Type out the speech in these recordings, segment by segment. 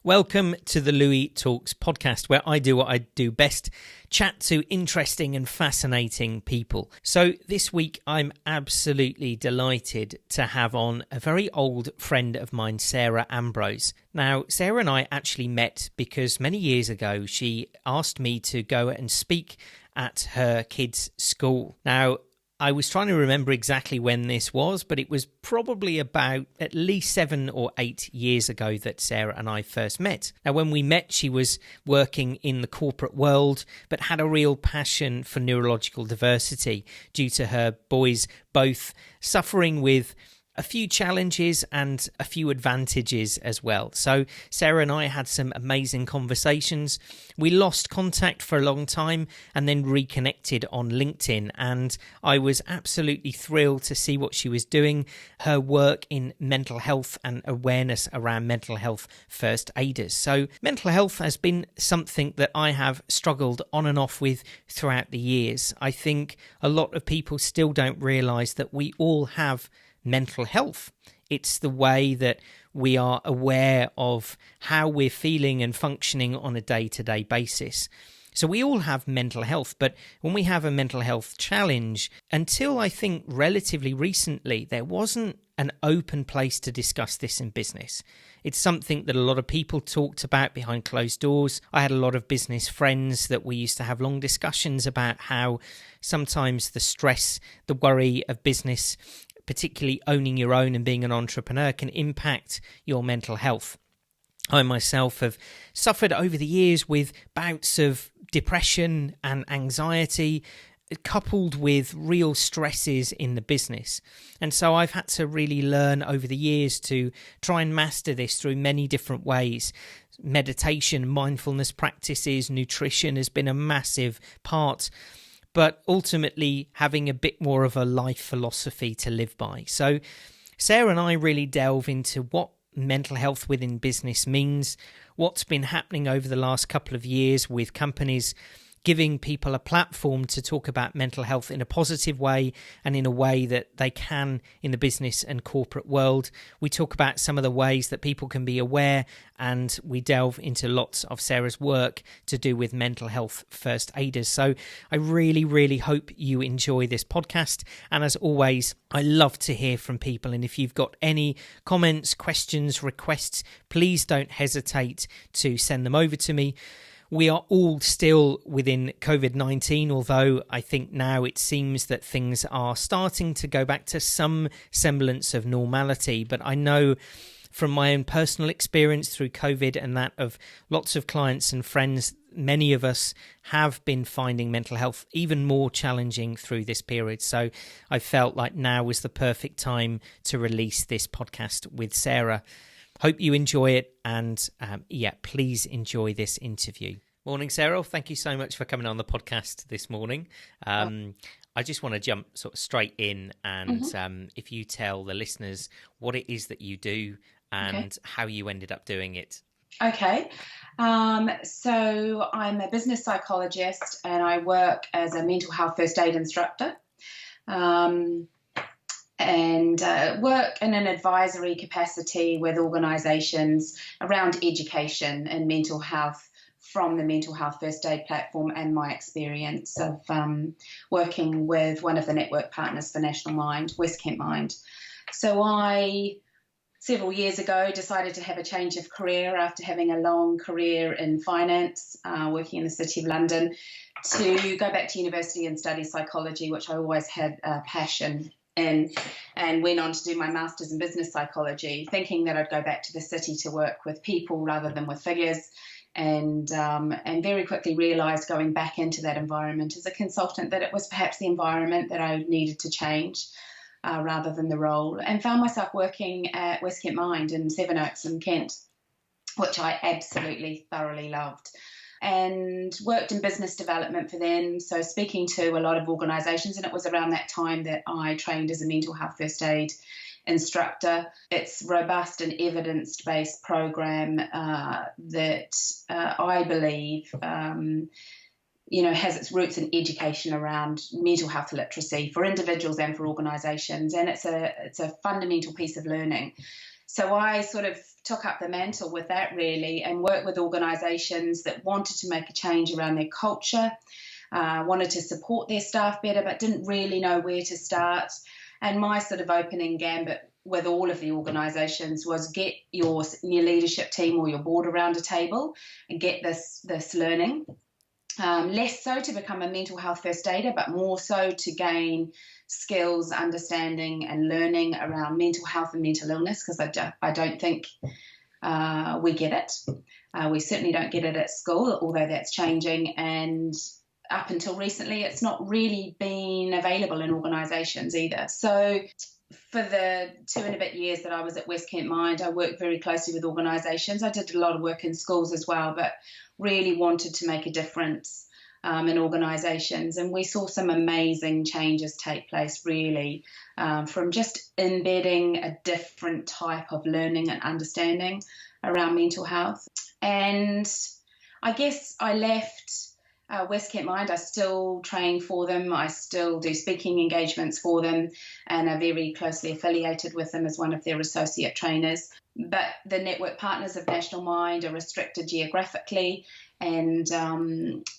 Welcome to the Louis Talks podcast, where I do what I do best, chat to interesting and fascinating people. So this week, I'm absolutely delighted to have on a very old friend of mine, Sarah Ambrose. Now, Sarah and I actually met because many years ago, she asked me to go and speak at her kids' school. Now, I was trying to remember exactly when this was, but it was probably about at least 7 or 8 years ago that Sarah and I first met. Now, when we met, she was working in the corporate world, but had a real passion for neurological diversity due to her boys both suffering with a few challenges and a few advantages as well. So Sarah and I had some amazing conversations. We lost contact for a long time and then reconnected on LinkedIn, and I was absolutely thrilled to see what she was doing, her work in mental health and awareness around mental health first aiders. So mental health has been something that I have struggled on and off with throughout the years. I think a lot of people still don't realise that we all have mental health. It's the way that we are aware of how we're feeling and functioning on a day-to-day basis. So we all have mental health, but when we have a mental health challenge, until I think relatively recently, there wasn't an open place to discuss this in business. It's something that a lot of people talked about behind closed doors. I had a lot of business friends that we used to have long discussions about how sometimes the stress, the worry of business, particularly owning your own and being an entrepreneur, can impact your mental health. I myself have suffered over the years with bouts of depression and anxiety, coupled with real stresses in the business. And so I've had to really learn over the years to try and master this through many different ways. Meditation, mindfulness practices, nutrition has been a massive part, but ultimately having a bit more of a life philosophy to live by. So Sarah and I really delve into what mental health within business means, what's been happening over the last couple of years with companies giving people a platform to talk about mental health in a positive way and in a way that they can in the business and corporate world. We talk about some of the ways that people can be aware, and we delve into lots of Sarah's work to do with mental health first aiders. So I really, really hope you enjoy this podcast. And as always, I love to hear from people. And if you've got any comments, questions, requests, please don't hesitate to send them over to me. We are all still within COVID-19, although I think now it seems that things are starting to go back to some semblance of normality. But I know from my own personal experience through COVID and that of lots of clients and friends, many of us have been finding mental health even more challenging through this period. So I felt like now was the perfect time to release this podcast with Sarah. Hope you enjoy it, and please enjoy this interview. Morning, Sarah. Thank you so much for coming on the podcast this morning. I just want to jump sort of straight in, and if you tell the listeners what it is that you do and how you ended up doing it. Okay. So I'm a business psychologist and I work as a mental health first aid instructor. And work in an advisory capacity with organisations around education and mental health from the Mental Health First Aid platform and my experience of working with one of the network partners for National Mind, West Kent Mind. So I, several years ago, decided to have a change of career after having a long career in finance, working in the City of London, to go back to university and study psychology, which I always had a passion in, and went on to do my master's in business psychology, thinking that I'd go back to the city to work with people rather than with figures, and very quickly realised going back into that environment as a consultant that it was perhaps the environment that I needed to change rather than the role, and found myself working at West Kent Mind in Sevenoaks in Kent, which I absolutely thoroughly loved. And worked in business development for them, so speaking to a lot of organisations, and it was around that time that I trained as a mental health first aid instructor. It's robust and evidence-based program that I believe has its roots in education around mental health literacy for individuals and for organisations, and it's a fundamental piece of learning. So I sort of took up the mantle with that really, and worked with organisations that wanted to make a change around their culture, wanted to support their staff better, but didn't really know where to start. And my sort of opening gambit with all of the organisations was get your leadership team or your board around a table and get this learning. Less so to become a mental health first aider, but more so to gain skills, understanding and learning around mental health and mental illness, because I don't think we get it. We certainly don't get it at school, although that's changing. And up until recently, it's not really been available in organisations either. So for the 2 and a bit years that I was at West Kent Mind, I worked very closely with organisations. I did a lot of work in schools as well, but really wanted to make a difference in organisations. And we saw some amazing changes take place, really, from just embedding a different type of learning and understanding around mental health. And I guess I left West Kent Mind. I still train for them. I still do speaking engagements for them and are very closely affiliated with them as one of their associate trainers. But the network partners of National Mind are restricted geographically, and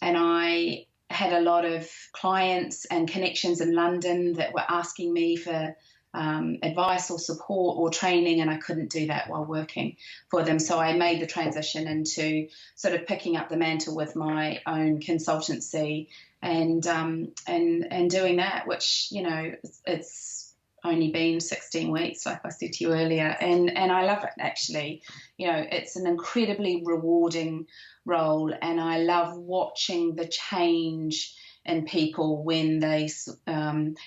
I had a lot of clients and connections in London that were asking me for advice or support or training, and I couldn't do that while working for them. So I made the transition into sort of picking up the mantle with my own consultancy and doing that, which, you know, it's only been 16 weeks, like I said to you earlier, and I love it, actually. You know, it's an incredibly rewarding role, and I love watching the change in people when they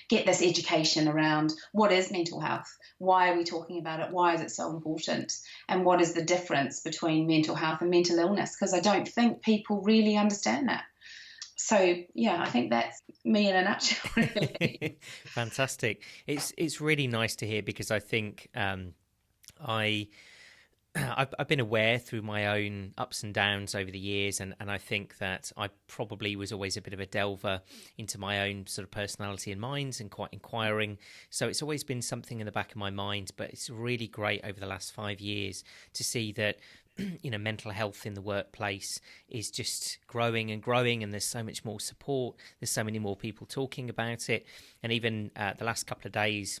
get this education around what is mental health, why are we talking about it, why is it so important, and what is the difference between mental health and mental illness, because I don't think people really understand that. So, yeah, I think that's me in a nutshell, really. Fantastic. It's really nice to hear, because I think I've been aware through my own ups and downs over the years, and I think that I probably was always a bit of a delver into my own sort of personality and minds and quite inquiring. So it's always been something in the back of my mind, but it's really great over the last 5 years to see that, you know, mental health in the workplace is just growing and growing, and there's so much more support. There's so many more people talking about it. And even the last couple of days,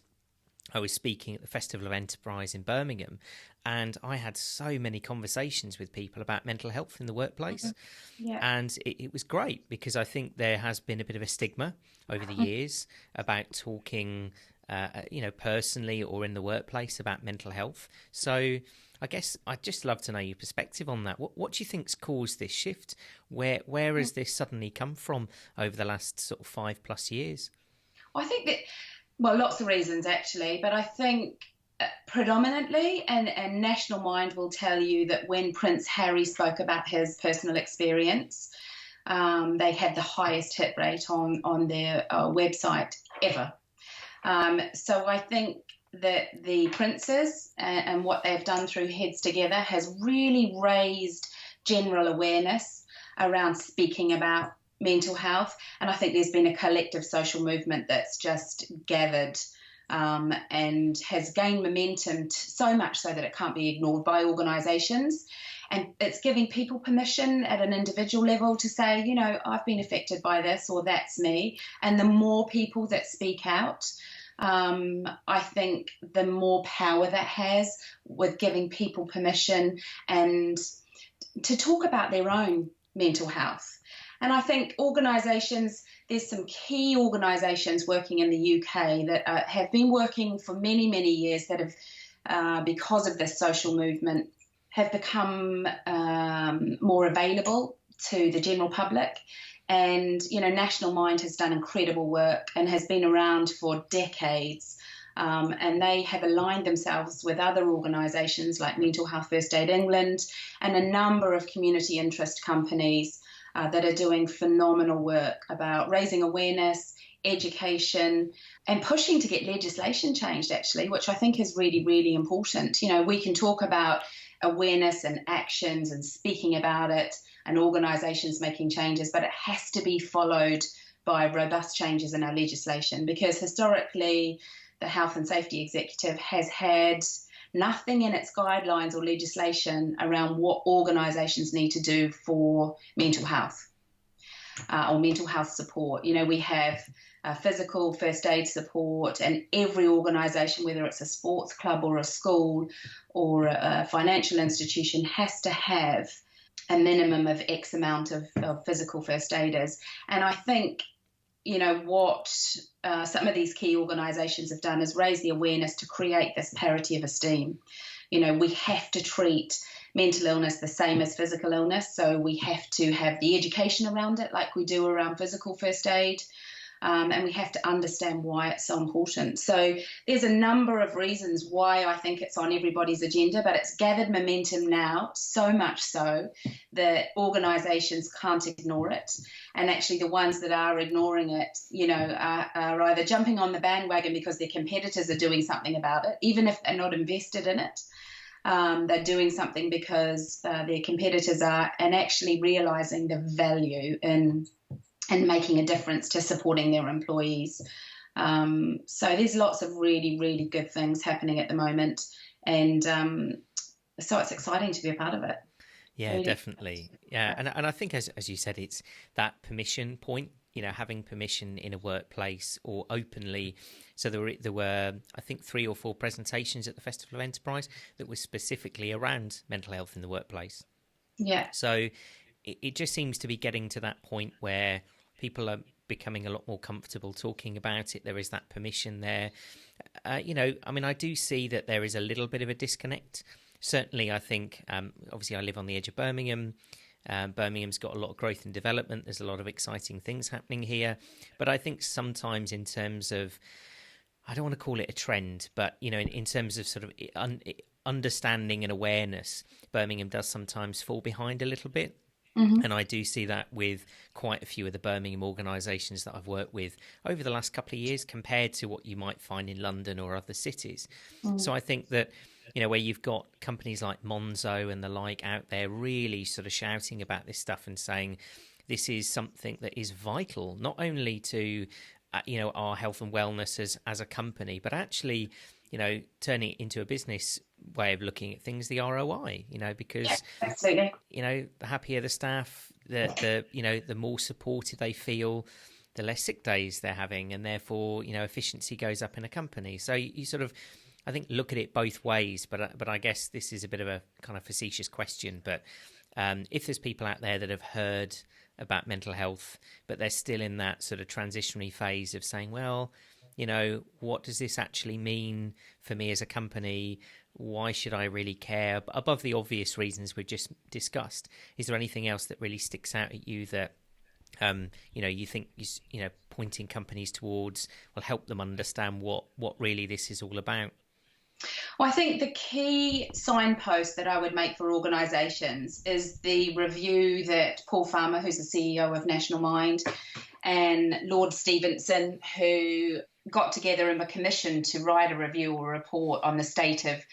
I was speaking at the Festival of Enterprise in Birmingham, and I had so many conversations with people about mental health in the workplace. Mm-hmm. Yeah. And it was great, because I think there has been a bit of a stigma over the years about talking, you know, personally or in the workplace about mental health. So I guess I'd just love to know your perspective on that. What do you think's caused this shift? Where has this suddenly come from over the last sort of 5+ years? I think that, well, lots of reasons actually, but I think predominantly, and National Mind will tell you that when Prince Harry spoke about his personal experience, they had the highest hit rate on their website ever. So I think that the princes and what they've done through Heads Together has really raised general awareness around speaking about mental health. And I think there's been a collective social movement that's just gathered and has gained momentum so much so that it can't be ignored by organisations. And it's giving people permission at an individual level to say, you know, I've been affected by this, or that's me. And the more people that speak out, I think the more power that has with giving people permission and to talk about their own mental health. And I think organisations, there's some key organisations working in the UK that have been working for many, many years that have, because of this social movement, have become more available to the general public. And, you know, National Mind has done incredible work and has been around for decades. And they have aligned themselves with other organisations like Mental Health First Aid England and a number of community interest companies that are doing phenomenal work about raising awareness, education, and pushing to get legislation changed, actually, which I think is really, really important. You know, we can talk about awareness and actions and speaking about it and organisations making changes, but it has to be followed by robust changes in our legislation, because historically the Health and Safety Executive has had nothing in its guidelines or legislation around what organisations need to do for mental health or mental health support. You know, we have physical first aid support, and every organisation, whether it's a sports club or a school or a financial institution, has to have a minimum of X amount of physical first aiders. And I think, you know, what some of these key organisations have done is raise the awareness to create this parity of esteem. You know, we have to treat mental illness the same as physical illness, so we have to have the education around it like we do around physical first aid. And we have to understand why it's so important. So there's a number of reasons why I think it's on everybody's agenda, but it's gathered momentum now, so much so that organisations can't ignore it. And actually the ones that are ignoring it, you know, are either jumping on the bandwagon because their competitors are doing something about it, even if they're not invested in it. They're doing something because their competitors are, and actually realising the value in making a difference to supporting their employees. So there's lots of really, really good things happening at the moment. And so it's exciting to be a part of it. Yeah, really. Definitely. Yeah. And I think, as you said, it's that permission point, you know, having permission in a workplace or openly. So there were, I think, 3 or 4 presentations at the Festival of Enterprise that was specifically around mental health in the workplace. Yeah. So it just seems to be getting to that point where people are becoming a lot more comfortable talking about it. There is that permission there. You know, I mean, I do see that there is a little bit of a disconnect. Certainly, I think, obviously I live on the edge of Birmingham. Birmingham's got a lot of growth and development. There's a lot of exciting things happening here. But I think sometimes in terms of, I don't want to call it a trend, but, you know, in terms of sort of understanding and awareness, Birmingham does sometimes fall behind a little bit. Mm-hmm. And I do see that with quite a few of the Birmingham organisations that I've worked with over the last couple of years compared to what you might find in London or other cities. Mm. So I think that, you know, where you've got companies like Monzo and the like out there really sort of shouting about this stuff and saying this is something that is vital, not only to, you know, our health and wellness as a company, but actually, you know, turning it into a business way of looking at things, the ROI, you know, because, absolutely. You know, the happier the staff, the you know, the more supported they feel, the less sick days they're having, and therefore, you know, efficiency goes up in a company. So you sort of, I think, look at it both ways, but I guess this is a bit of a kind of facetious question, but if there's people out there that have heard about mental health, but they're still in that sort of transitionary phase of saying, well, you know, what does this actually mean for me as a company? Why should I really care? Above the obvious reasons we've just discussed, is there anything else that really sticks out at you that, you know, you think is, you know, pointing companies towards will help them understand what really this is all about? Well, I think the key signpost that I would make for organisations is the review that Paul Farmer, who's the CEO of National Mind, and Lord Stevenson, who got together and were commissioned to write a review or report on the state of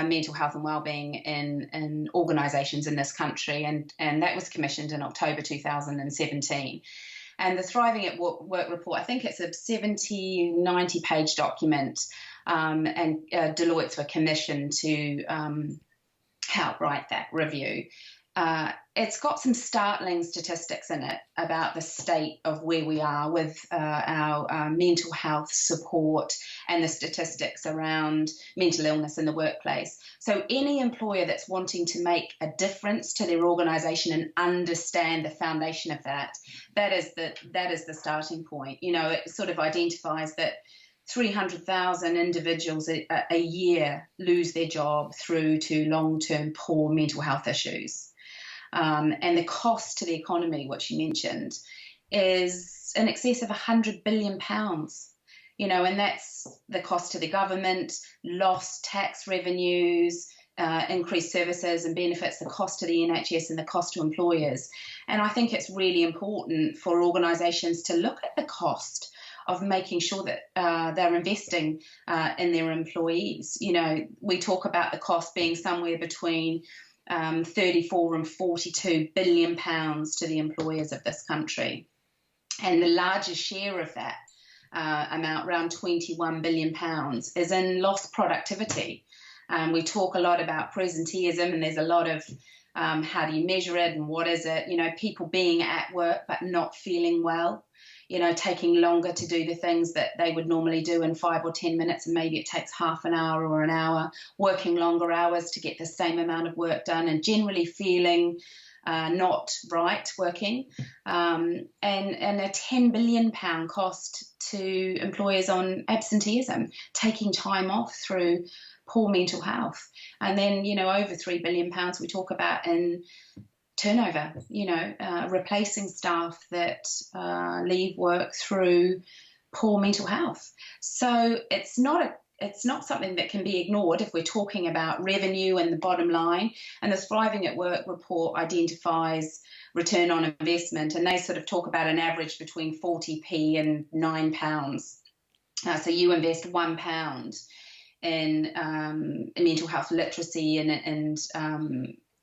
mental health and wellbeing in organisations in this country, and that was commissioned in October 2017. And the Thriving at Work report, I think it's a 90 page document, and Deloitte's were commissioned to help write that review. It's got some startling statistics in it about the state of where we are with our mental health support and the statistics around mental illness in the workplace. So any employer that's wanting to make a difference to their organisation and understand the foundation of that is the starting point. You know, it sort of identifies that 300,000 individuals a year lose their job through to long-term poor mental health issues. And the cost to the economy, which you mentioned, is in excess of £100 billion. You know, and that's the cost to the government, lost tax revenues, increased services and benefits, the cost to the NHS and the cost to employers. And I think it's really important for organisations to look at the cost of making sure that they're investing in their employees. You know, we talk about the cost being somewhere between 34 and 42 billion pounds to the employers of this country. And the largest share of that amount, around 21 billion pounds, is in lost productivity. We talk a lot about presenteeism, and there's a lot of how do you measure it and what is it? People being at work but not feeling well, taking longer to do the things that they would normally do in 5 or 10 minutes, and maybe it takes half an hour or an hour, working longer hours to get the same amount of work done, and generally feeling not right working, and a £10 billion cost to employers on absenteeism, taking time off through poor mental health. And then, over £3 billion we talk about in turnover, replacing staff that leave work through poor mental health. So it's not something that can be ignored if we're talking about revenue and the bottom line. And the Thriving at Work report identifies return on investment, and they sort of talk about an average between 40p and £9. So you invest £1 in mental health literacy and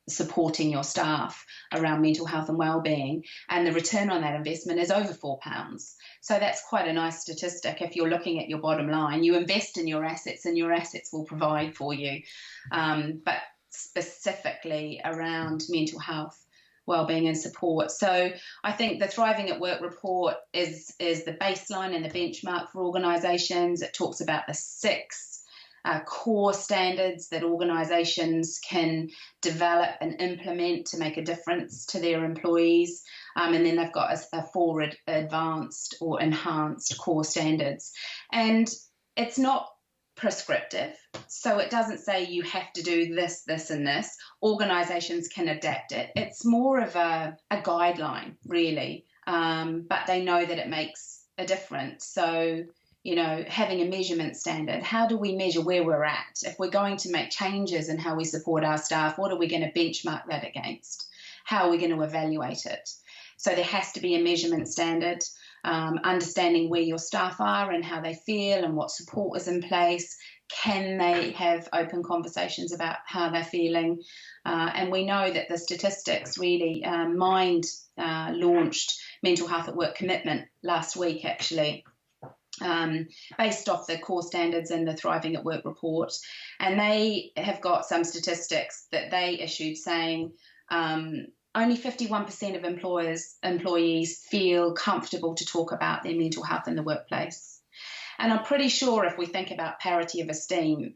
supporting your staff around mental health and wellbeing, and the return on that investment is over £4. So that's quite a nice statistic. If you're looking at your bottom line, you invest in your assets and your assets will provide for you. But specifically around mental health, wellbeing and support. So I think the Thriving at Work report is the baseline and the benchmark for organisations. It talks about the 6 core standards that organisations can develop and implement to make a difference to their employees. And then they've got a 4 advanced or enhanced core standards. And it's not prescriptive, so it doesn't say you have to do this, this and this. Organisations can adapt it. It's more of a guideline, really, but they know that it makes a difference. So having a measurement standard. How do we measure where we're at? If we're going to make changes in how we support our staff, what are we going to benchmark that against? How are we going to evaluate it? So there has to be a measurement standard, understanding where your staff are and how they feel and what support is in place. Can they have open conversations about how they're feeling? And we know that the statistics really, Mind launched Mental Health at Work Commitment last week, actually, based off the core standards in the Thriving at Work report. And they have got some statistics that they issued saying only 51% of employees feel comfortable to talk about their mental health in the workplace. And I'm pretty sure if we think about parity of esteem,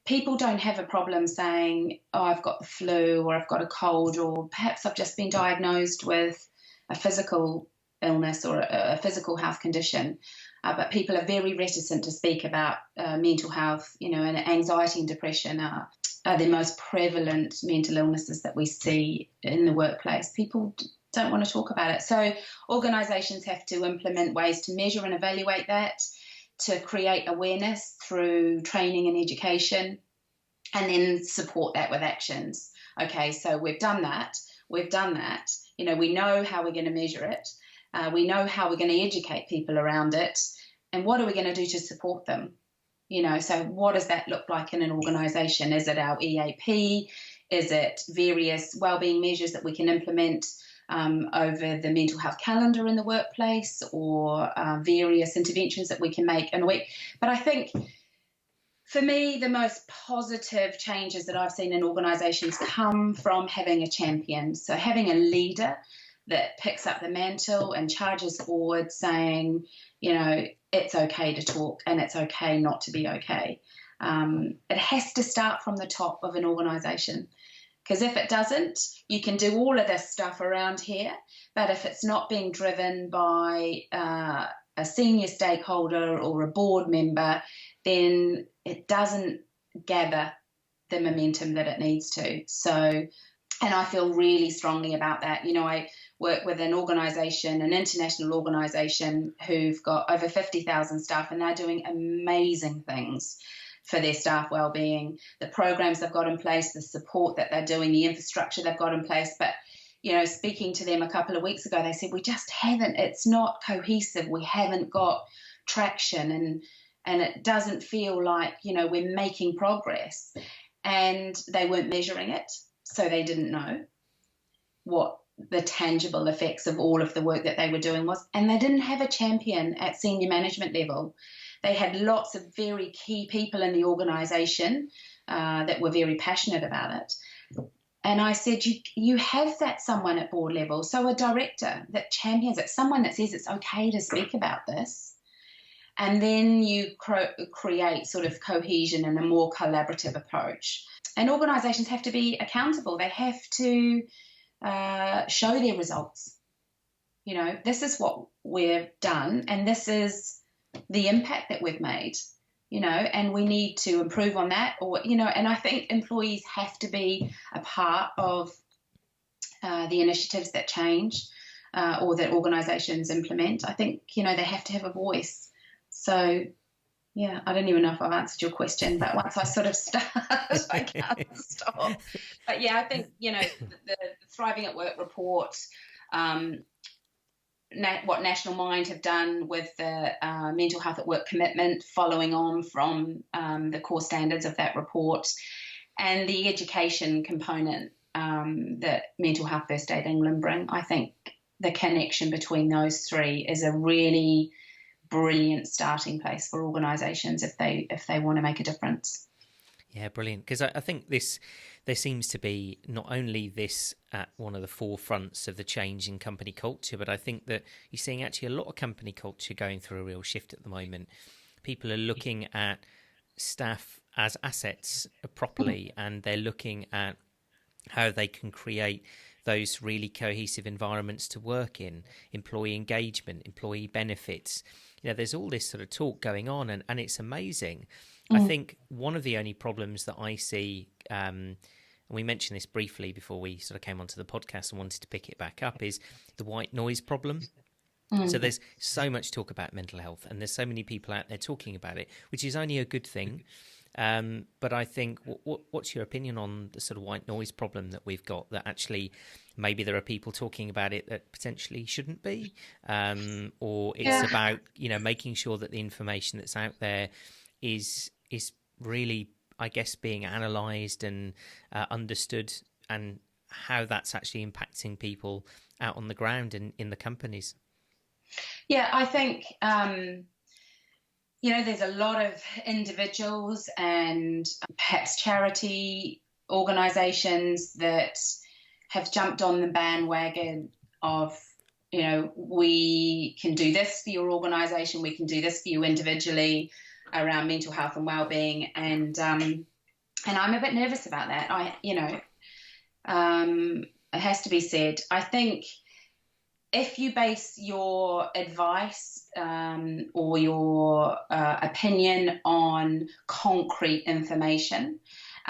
people don't have a problem saying, oh, I've got the flu, or I've got a cold, or perhaps I've just been diagnosed with a physical illness or a physical health condition. But people are very reticent to speak about mental health, and anxiety and depression are the most prevalent mental illnesses that we see in the workplace. People don't want to talk about it. So organisations have to implement ways to measure and evaluate that, to create awareness through training and education, and then support that with actions. Okay, so we've done that. We know how we're going to measure it. We know how we're going to educate people around it. And what are we going to do to support them? So what does that look like in an organisation? Is it our EAP? Is it various wellbeing measures that we can implement over the mental health calendar in the workplace, or various interventions that we can make in a week? But I think for me, the most positive changes that I've seen in organisations come from having a champion. So having a leader that picks up the mantle and charges forward saying, it's okay to talk and it's okay not to be okay. It has to start from the top of an organisation, because if it doesn't, you can do all of this stuff around here, but if it's not being driven by a senior stakeholder or a board member, then it doesn't gather the momentum that it needs to. So, and I feel really strongly about that. I work with an organisation, an international organisation, who've got over 50,000 staff, and they're doing amazing things for their staff wellbeing, the programs they've got in place, the support that they're doing, the infrastructure they've got in place. But, speaking to them a couple of weeks ago, they said, we just haven't, it's not cohesive. We haven't got traction, and it doesn't feel like, we're making progress. And they weren't measuring it, so they didn't know what the tangible effects of all of the work that they were doing was. And they didn't have a champion at senior management level. They had lots of very key people in the organisation that were very passionate about it. And I said, you have that someone at board level, so a director that champions it, someone that says it's okay to speak about this. And then you create sort of cohesion and a more collaborative approach. And organisations have to be accountable. They have to show their results. This is what we've done, and this is the impact that we've made. And we need to improve on that, and I think employees have to be a part of the initiatives that change or that organisations implement. I think, they have to have a voice. So, yeah, I don't even know if I've answered your question, but once I sort of start, I can't stop. But yeah, I think, the Thriving at Work report, what National Mind have done with the mental health at work commitment, following on from the core standards of that report, and the education component that Mental Health First Aid England bring. I think the connection between those three is a really brilliant starting place for organisations if they want to make a difference. Yeah, brilliant. Because I think there seems to be not only this at one of the forefronts of the change in company culture, but I think that you're seeing actually a lot of company culture going through a real shift at the moment. People are looking at staff as assets properly, and they're looking at how they can create those really cohesive environments to work in, employee engagement, employee benefits. There's all this sort of talk going on, and it's amazing. I think one of the only problems that I see, and we mentioned this briefly before we sort of came onto the podcast and wanted to pick it back up, is the white noise problem. So there's so much talk about mental health, and there's so many people out there talking about it, which is only a good thing. But I think, what's your opinion on the sort of white noise problem that we've got, that actually maybe there are people talking about it that potentially shouldn't be, or it's about, making sure that the information that's out there is really, I guess, being analysed and understood, and how that's actually impacting people out on the ground and in the companies. Yeah, I think, there's a lot of individuals and perhaps charity organisations that have jumped on the bandwagon of, we can do this for your organisation, we can do this for you individually around mental health and wellbeing, and I'm a bit nervous about that. It has to be said. I think if you base your advice or your opinion on concrete information,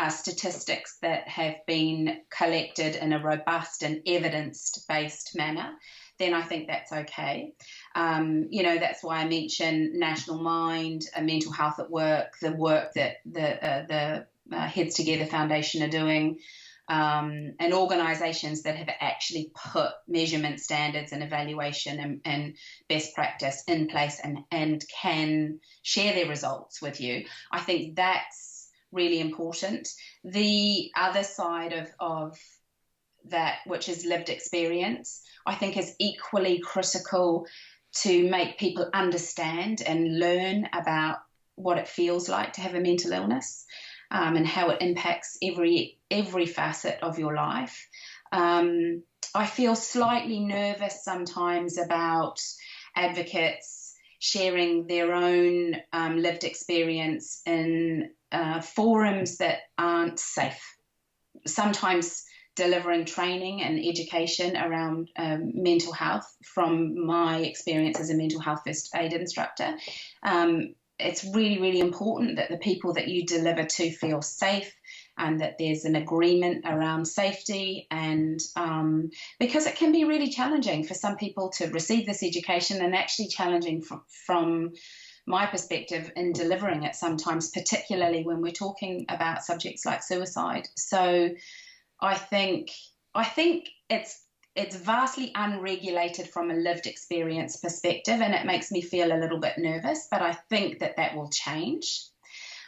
statistics that have been collected in a robust and evidence-based manner, then I think that's okay. That's why I mentioned National Mind, Mental Health at Work, the work that the Heads Together Foundation are doing, and organisations that have actually put measurement standards and evaluation and best practice in place and can share their results with you. I think that's really important. The other side of that, which is lived experience, I think is equally critical to make people understand and learn about what it feels like to have a mental illness. And how it impacts every facet of your life. I feel slightly nervous sometimes about advocates sharing their own lived experience in forums that aren't safe. Sometimes delivering training and education around mental health, from my experience as a mental health first aid instructor, it's really, really important that the people that you deliver to feel safe, and that there's an agreement around safety, and because it can be really challenging for some people to receive this education, and actually challenging from my perspective in delivering it sometimes, particularly when we're talking about subjects like suicide. So I think it's vastly unregulated from a lived experience perspective, and it makes me feel a little bit nervous, but I think that will change.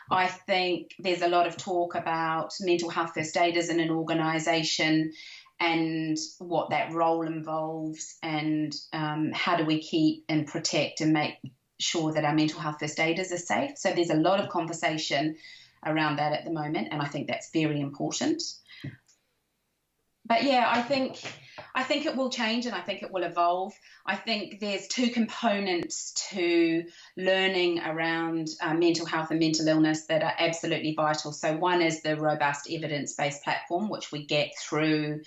I think there's a lot of talk about mental health first aiders in an organisation and what that role involves, and how do we keep and protect and make sure that our mental health first aiders are safe. So there's a lot of conversation around that at the moment, and I think that's very important. But yeah, I think it will change, and I think it will evolve. I think there's two components to learning around mental health and mental illness that are absolutely vital. So one is the robust evidence-based platform, which we get through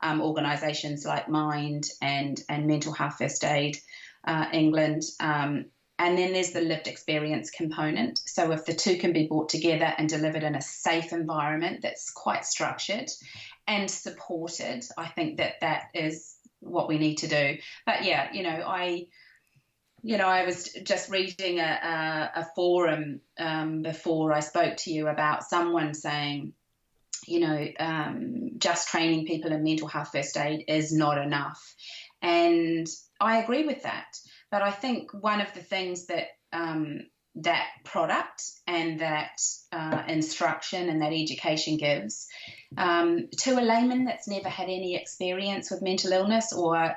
organisations like Mind and Mental Health First Aid England. And then there's the lived experience component. So if the two can be brought together and delivered in a safe environment that's quite structured and supported, I think that is what we need to do. But yeah, I was just reading a forum before I spoke to you about someone saying, just training people in mental health first aid is not enough. And I agree with that. But I think one of the things that that product and that instruction and that education gives to a layman that's never had any experience with mental illness or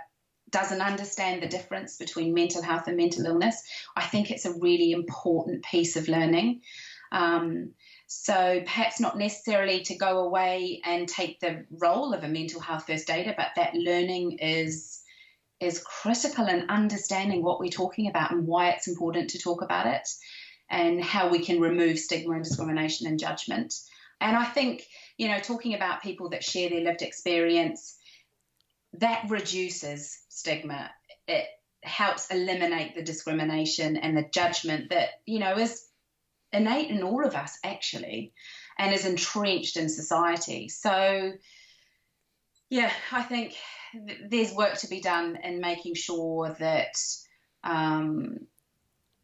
doesn't understand the difference between mental health and mental illness, I think it's a really important piece of learning. So perhaps not necessarily to go away and take the role of a mental health first aider, but that learning is critical in understanding what we're talking about and why it's important to talk about it and how we can remove stigma and discrimination and judgment. And I think, talking about people that share their lived experience, that reduces stigma. It helps eliminate the discrimination and the judgment that, is innate in all of us actually and is entrenched in society. So, yeah, I think there's work to be done in making sure that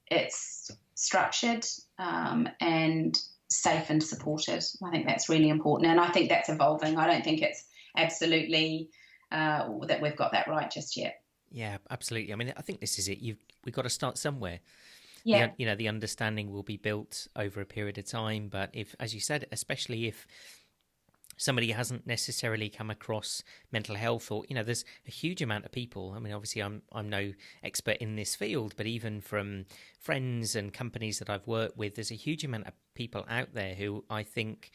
it's structured and safe and supported. I think that's really important, and I think that's evolving. I don't think it's absolutely that we've got that right just yet. Yeah, absolutely. I mean, I think this is it. We've got to start somewhere. Yeah. The understanding will be built over a period of time, but if, as you said, especially if somebody hasn't necessarily come across mental health, or there's a huge amount of people. I mean, obviously I'm no expert in this field, but even from friends and companies that I've worked with, there's a huge amount of people out there who I think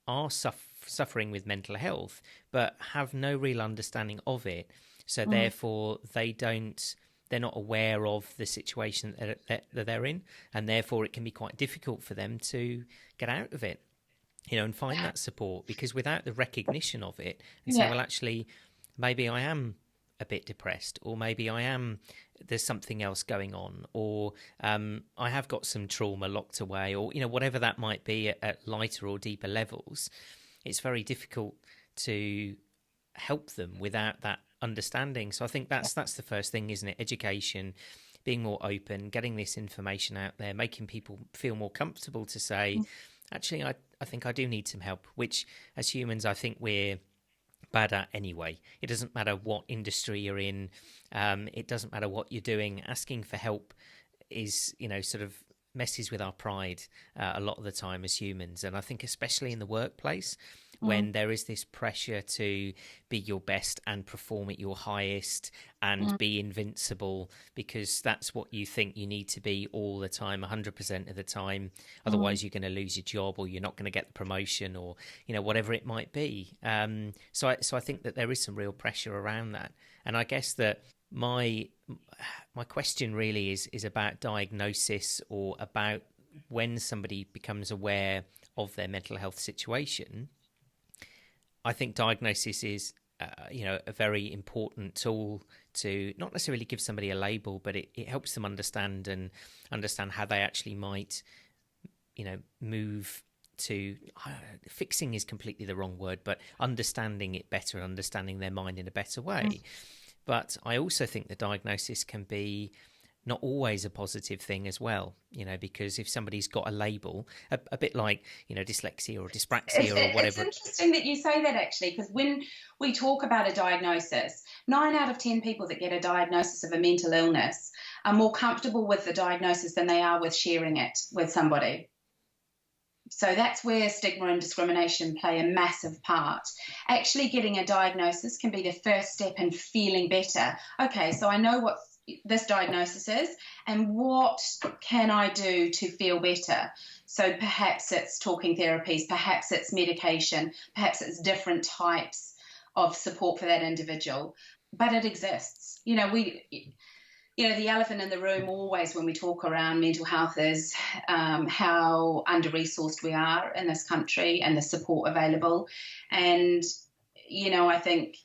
are suffering with mental health but have no real understanding of it, so therefore they're not aware of the situation that they're in, and therefore it can be quite difficult for them to get out of it. And find that support, because without the recognition of it, and say, well, actually, maybe I am a bit depressed, or maybe there's something else going on, or I have got some trauma locked away, or, whatever that might be at lighter or deeper levels, it's very difficult to help them without that understanding. So I think that's the first thing, isn't it? Education, being more open, getting this information out there, making people feel more comfortable to say, actually, I think I do need some help, which as humans, I think we're bad at anyway. It doesn't matter what industry you're in. It doesn't matter what you're doing. Asking for help is, sort of messes with our pride a lot of the time as humans. And I think especially in the workplace, when there is this pressure to be your best and perform at your highest and be invincible, because that's what you think you need to be all the time, 100% of the time. Otherwise, you're going to lose your job, or you're not going to get the promotion, or, whatever it might be. So I think that there is some real pressure around that. And I guess that my question really is about diagnosis, or about when somebody becomes aware of their mental health situation. I think diagnosis is, a very important tool to not necessarily give somebody a label, but it helps them understand how they actually might, move to, fixing is completely the wrong word, but understanding it better, understanding their mind in a better way. But I also think the diagnosis can be not always a positive thing as well, because if somebody's got a label, a bit like, dyslexia or dyspraxia or whatever. It's interesting that you say that, actually, because when we talk about a diagnosis, 9 out of 10 people that get a diagnosis of a mental illness are more comfortable with the diagnosis than they are with sharing it with somebody. So that's where stigma and discrimination play a massive part. Actually getting a diagnosis can be the first step in feeling better. Okay, so I know what's this diagnosis is, and what can I do to feel better? So perhaps it's talking therapies, perhaps it's medication, perhaps it's different types of support for that individual, but it exists. The elephant in the room always when we talk around mental health is how under-resourced we are in this country and the support available. And, I think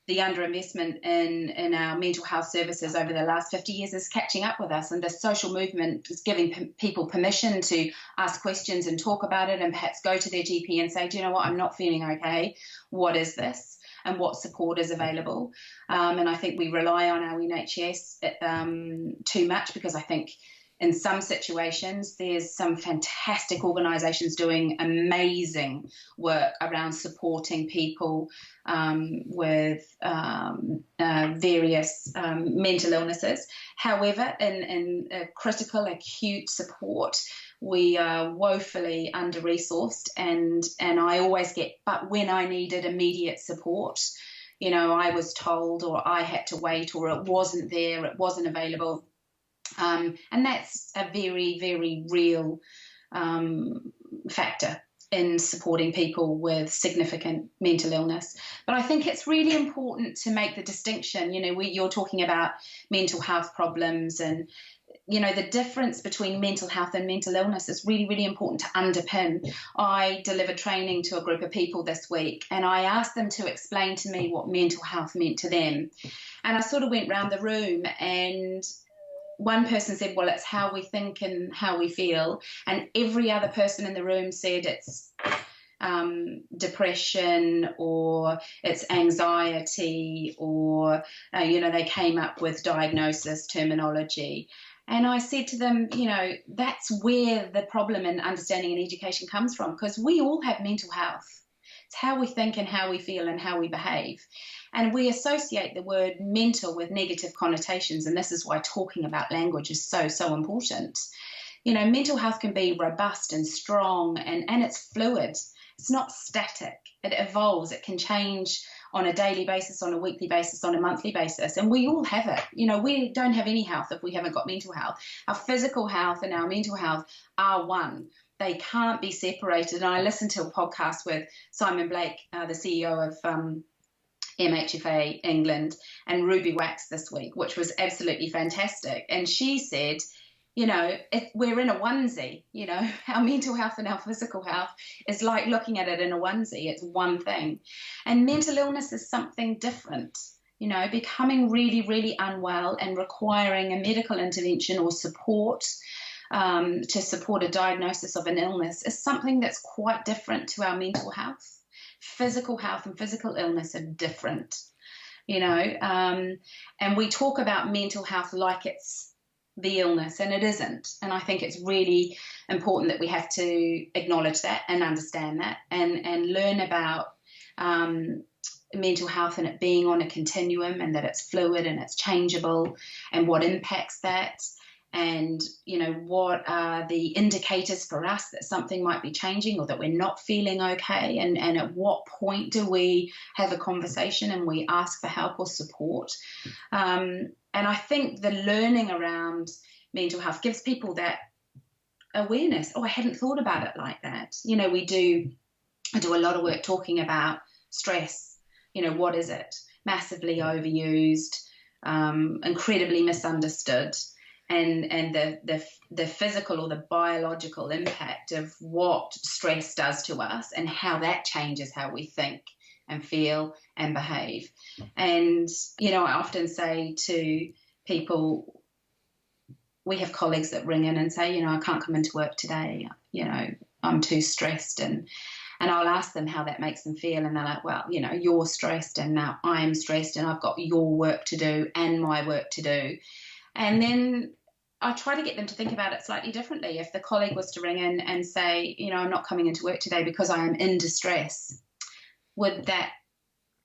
the underinvestment in our mental health services over the last 50 years is catching up with us, and the social movement is giving people permission to ask questions and talk about it and perhaps go to their GP and say, do you know what, I'm not feeling okay. What is this? And what support is available. And I think we rely on our NHS too much, because I think in some situations there's some fantastic organisations doing amazing work around supporting people with various mental illnesses. However, in critical acute support, we are woefully under-resourced, and I always get, but when I needed immediate support, I was told, or I had to wait, or it wasn't there, it wasn't available. And that's a very, very real factor in supporting people with significant mental illness. But I think it's really important to make the distinction. You're talking about mental health problems, and the difference between mental health and mental illness is really, really important to underpin. I delivered training to a group of people this week, and I asked them to explain to me what mental health meant to them. And I sort of went round the room, and one person said, well, it's how we think and how we feel. And every other person in the room said it's depression, or it's anxiety, or, they came up with diagnosis terminology. And I said to them, that's where the problem in understanding and education comes from, because we all have mental health. It's how we think and how we feel and how we behave. And we associate the word mental with negative connotations, and this is why talking about language is so, so important. Mental health can be robust and strong, and it's fluid. It's not static. It evolves. It can change on a daily basis, on a weekly basis, on a monthly basis. And we all have it. We don't have any health if we haven't got mental health. Our physical health and our mental health are one. They can't be separated. And I listened to a podcast with Simon Blake, the CEO of MHFA England, and Ruby Wax this week, which was absolutely fantastic. And she said, if we're in a onesie, our mental health and our physical health is like looking at it in a onesie. It's one thing. And mental illness is something different. Becoming really, really unwell and requiring a medical intervention or support to support a diagnosis of an illness is something that's quite different to our mental health. Physical health and physical illness are different, and we talk about mental health like it's the illness, and it isn't. And I think it's really important that we have to acknowledge that and understand that, and learn about mental health and it being on a continuum, and that it's fluid and it's changeable, and what impacts that, and what are the indicators for us that something might be changing or that we're not feeling okay, and at what point do we have a conversation and we ask for help or support. And I think the learning around mental health gives people that awareness. Oh, I hadn't thought about it like that. I do a lot of work talking about stress. What is it? Massively overused, incredibly misunderstood, and the physical or the biological impact of what stress does to us and how that changes how we think and feel and behave. And, I often say to people, we have colleagues that ring in and say, I can't come into work today, I'm too stressed. And I'll ask them how that makes them feel. And they're like, well, you're stressed and now I'm stressed and I've got your work to do and my work to do. And then I try to get them to think about it slightly differently. If the colleague was to ring in and say, I'm not coming into work today because I am in distress, would that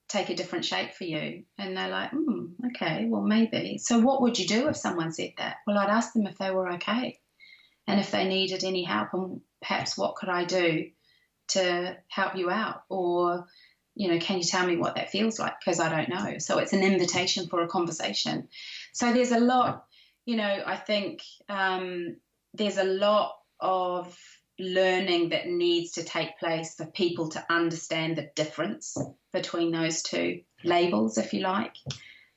take a different shape for you? And they're like, okay, well, maybe. So what would you do if someone said that? Well, I'd ask them if they were okay and if they needed any help, and perhaps what could I do to help you out? Or, can you tell me what that feels like? Because I don't know. So it's an invitation for a conversation. So there's a lot, I think there's a lot of learning that needs to take place for people to understand the difference between those two labels, if you like.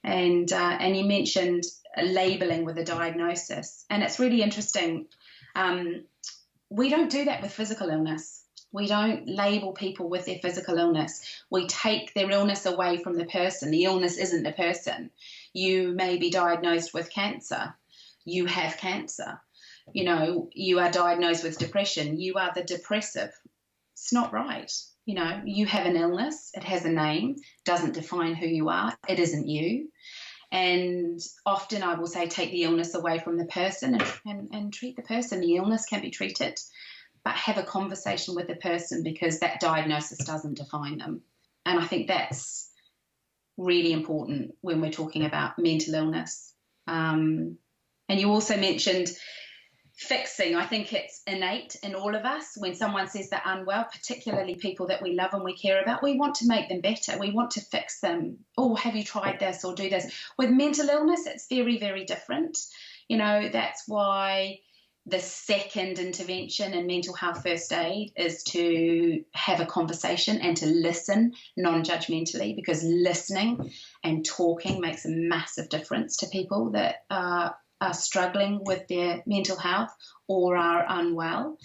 And you mentioned labeling with a diagnosis, and it's really interesting. We don't do that with physical illness. We don't label people with their physical illness. We take their illness away from the person. The illness isn't the person. You may be diagnosed with cancer. You have cancer. You are diagnosed with depression. You are the depressive. It's not right. You have an illness. It has a name. Doesn't define who you are. It isn't you. And often I will say, take the illness away from the person and treat the person. The illness can be treated, but have a conversation with the person, because that diagnosis doesn't define them. And I think that's really important when we're talking about mental illness. And you also mentioned fixing. I think it's innate in all of us. When someone says they're unwell, particularly people that we love and we care about, we want to make them better. We want to fix them. Oh, have you tried this or do this? With mental illness, it's very, very different. That's why the second intervention in mental health first aid is to have a conversation and to listen non-judgmentally, because listening and talking makes a massive difference to people that are struggling with their mental health or are unwell.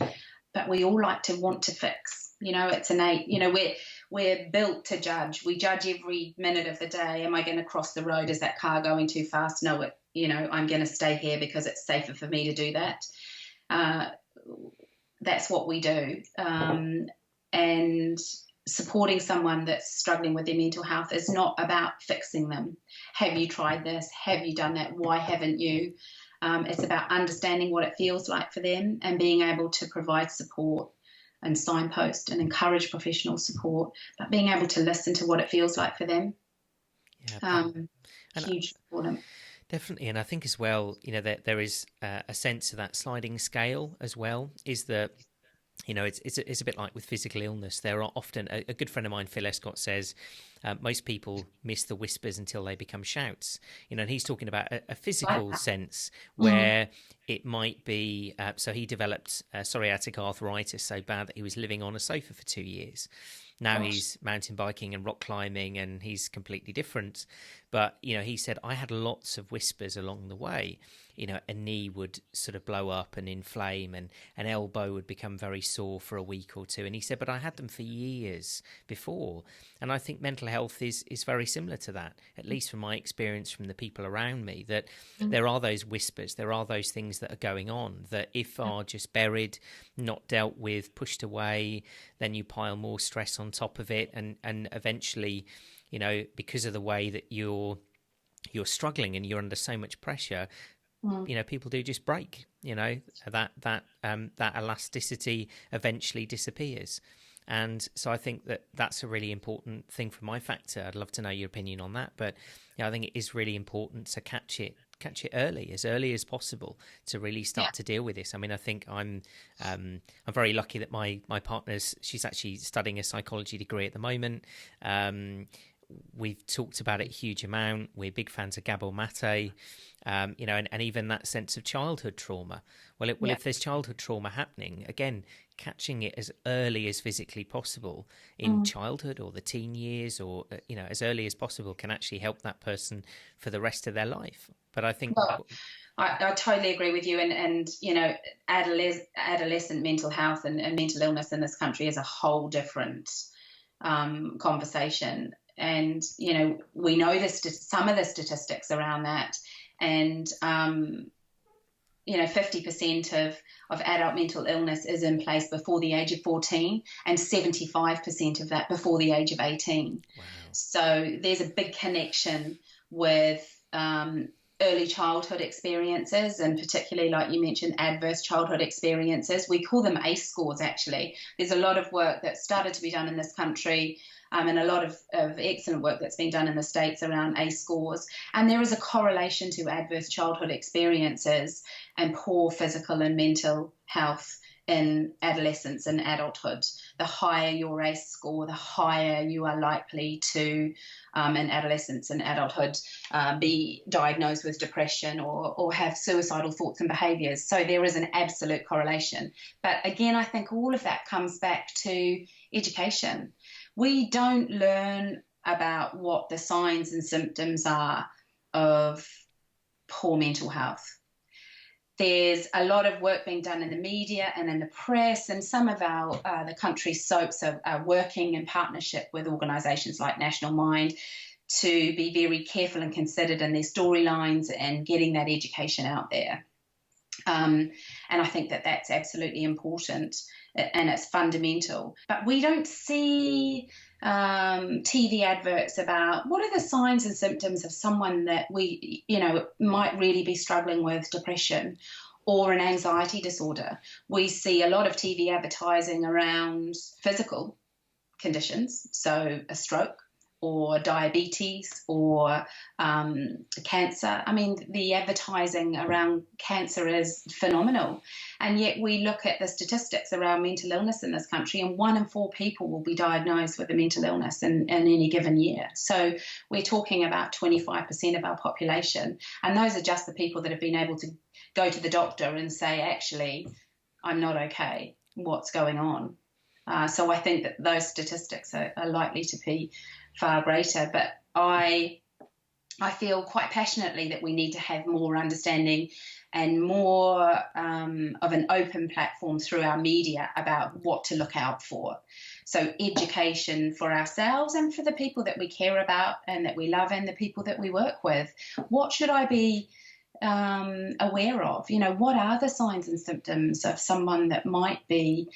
But we all like to want to fix. It's innate. We're built to judge. We judge every minute of the day. Am I going to cross the road? Is that car going too fast? No, I'm going to stay here because it's safer for me to do that. That's what we do. And supporting someone that's struggling with their mental health is not about fixing them. Have you tried this? Have you done that? Why haven't you? It's about understanding what it feels like for them and being able to provide support and signpost and encourage professional support, but being able to listen to what it feels like for them. Huge important. Definitely. And I think as well, that there is a sense of that sliding scale as well, is that, it's a bit like with physical illness. There are often, a good friend of mine, Phil Escott, says most people miss the whispers until they become shouts. And he's talking about a physical sense where it might be, so he developed psoriatic arthritis so bad that he was living on a sofa for 2 years. Now he's mountain biking and rock climbing, and he's completely different. But, he said, I had lots of whispers along the way. A knee would sort of blow up and inflame, and an elbow would become very sore for a week or two. And he said, but I had them for years before. And I think mental health is very similar to that, at least from my experience from the people around me, that there are those whispers, there are those things that are going on that if are just buried, not dealt with, pushed away, then you pile more stress on top of it. And eventually, because of the way that you're struggling and you're under so much pressure, people do just break. That elasticity eventually disappears. And so I think that that's a really important thing from my factor. I'd love to know your opinion on that, but I think it is really important to catch it early as possible, to really start to deal with this. I mean, I think I'm very lucky that my partner's, she's actually studying a psychology degree at the moment. We've talked about it a huge amount. We're big fans of Gabor Mate, and even that sense of childhood trauma. Well, if there's childhood trauma happening, again, catching it as early as physically possible in childhood or the teen years, or as early as possible, can actually help that person for the rest of their life. But I think I totally agree with you. And adolescent mental health and mental illness in this country is a whole different conversation. And, we know some of the statistics around that. And, 50% of adult mental illness is in place before the age of 14, and 75% of that before the age of 18. Wow. So there's a big connection with early childhood experiences, and particularly, like you mentioned, adverse childhood experiences. We call them ACE scores, actually. There's a lot of work that started to be done in this country, and a lot of excellent work that's been done in the States around ACE scores. And there is a correlation to adverse childhood experiences and poor physical and mental health in adolescence and adulthood. The higher your ACE score, the higher you are likely to, in adolescence and adulthood, be diagnosed with depression or have suicidal thoughts and behaviours. So there is an absolute correlation. But again, I think all of that comes back to education. We don't learn about what the signs and symptoms are of poor mental health. There's a lot of work being done in the media and in the press, and some of the country's soaps are working in partnership with organisations like National Mind to be very careful and considered in their storylines and getting that education out there. And I think that that's absolutely important and it's fundamental. But we don't see TV adverts about what are the signs and symptoms of someone that we, might really be struggling with depression or an anxiety disorder. We see a lot of TV advertising around physical conditions, so a stroke or diabetes or cancer. I mean, the advertising around cancer is phenomenal. And yet we look at the statistics around mental illness in this country, and 1 in 4 people will be diagnosed with a mental illness in any given year. So we're talking about 25% of our population. And those are just the people that have been able to go to the doctor and say, actually, I'm not okay. What's going on? So I think that those statistics are likely to be far greater. But I feel quite passionately that we need to have more understanding and more of an open platform through our media about what to look out for. So education for ourselves and for the people that we care about and that we love and the people that we work with. What should I be aware of? What are the signs and symptoms of someone that might be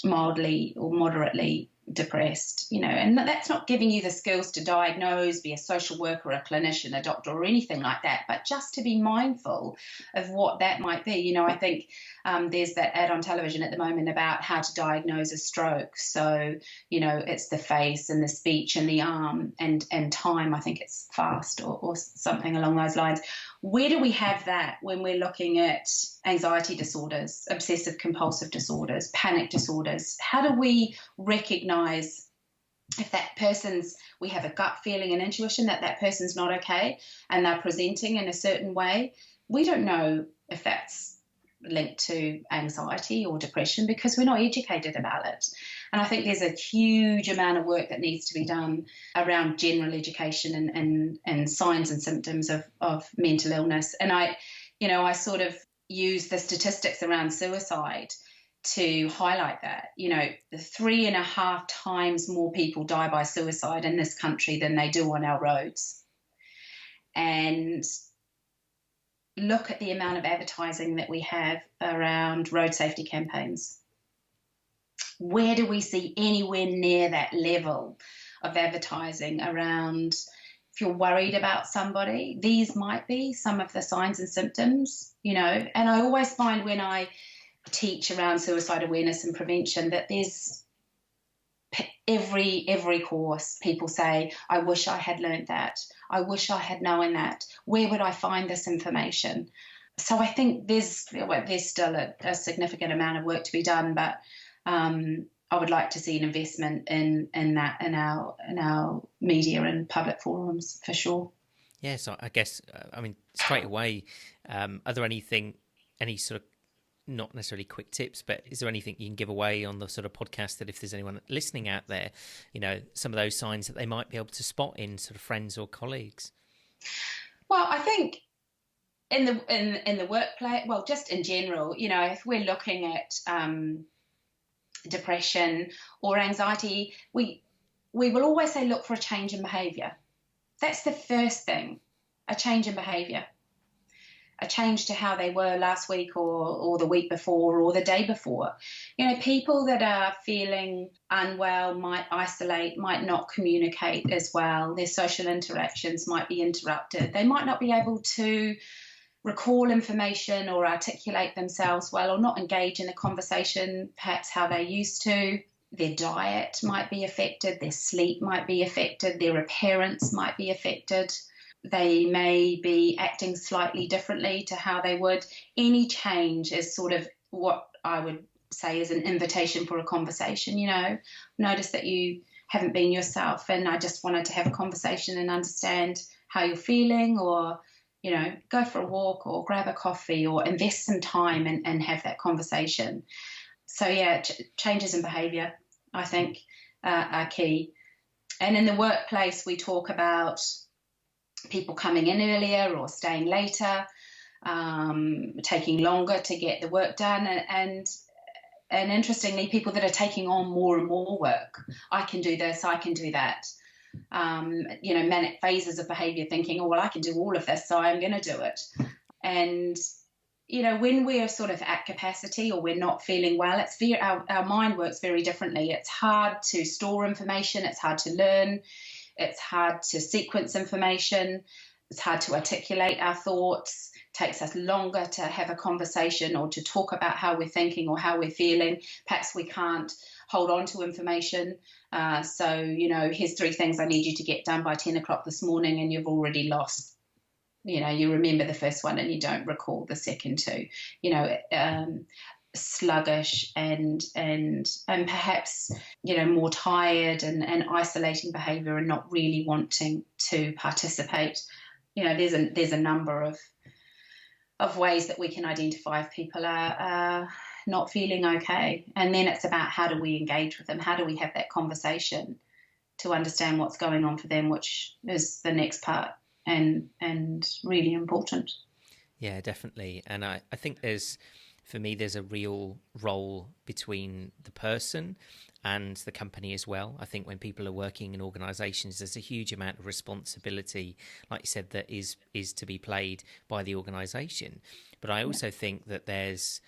mildly or moderately depressed, and that's not giving you the skills to diagnose, be a social worker, a clinician, a doctor or anything like that, but just to be mindful of what that might be. I think there's that ad on television at the moment about how to diagnose a stroke. So, it's the face and the speech and the arm and time. I think it's fast or something along those lines. Where do we have that when we're looking at anxiety disorders, obsessive compulsive disorders, panic disorders? How do we recognize if we have a gut feeling and intuition that person's not okay and they're presenting in a certain way? We don't know if that's linked to anxiety or depression because we're not educated about it. And I think there's a huge amount of work that needs to be done around general education and signs and symptoms of mental illness. And I sort of use the statistics around suicide to highlight that. 3.5 times more people die by suicide in this country than they do on our roads. And look at the amount of advertising that we have around road safety campaigns. Where do we see anywhere near that level of advertising around if you're worried about somebody? These might be some of the signs and symptoms, and I always find when I teach around suicide awareness and prevention that there's every course people say, I wish I had learned that. I wish I had known that. Where would I find this information? So I think there's still a significant amount of work to be done, but I would like to see an investment in that in our media and public forums for sure. Yeah, so I guess straight away, are there any sort of, not necessarily quick tips, but is there anything you can give away on the sort of podcast that if there's anyone listening out there, some of those signs that they might be able to spot in sort of friends or colleagues? Well, I think in the workplace, well, just in general, if we're looking at depression or anxiety, we will always say look for a change in behaviour. That's the first thing, a change in behaviour. A change to how they were last week or the week before or the day before. People that are feeling unwell might isolate, might not communicate as well. Their social interactions might be interrupted. They might not be able to recall information or articulate themselves well or not engage in a conversation perhaps how they used to. Their diet might be affected. Their sleep might be affected. Their appearance might be affected. They may be acting slightly differently to how they would. Any change is sort of what I would say is an invitation for a conversation. Notice that you haven't been yourself, and I just wanted to have a conversation and understand how you're feeling, or go for a walk or grab a coffee or invest some time and have that conversation. So changes in behaviour, I think, are key. And in the workplace, we talk about people coming in earlier or staying later, taking longer to get the work done, and interestingly, people that are taking on more and more work. I can do this, I can do that. Manic phases of behaviour, thinking, oh, well, I can do all of this, so I'm going to do it. And, when we're sort of at capacity or we're not feeling well, our mind works very differently. It's hard to store information. It's hard to learn. It's hard to sequence information. It's hard to articulate our thoughts. It takes us longer to have a conversation or to talk about how we're thinking or how we're feeling. Perhaps we can't hold on to information. So, here's 3 things I need you to get done by 10 o'clock this morning, and you've already lost. You remember the first one and you don't recall the second 2. Sluggish and perhaps, more tired and isolating behaviour and not really wanting to participate. There's a number of ways that we can identify if people are not feeling okay. And then it's about how do we engage with them? How do we have that conversation to understand what's going on for them, which is the next part and really important. Yeah, definitely. And I think there's a real role between the person and the company as well. I think when people are working in organisations, there's a huge amount of responsibility, like you said, that is to be played by the organisation. But I also think that there's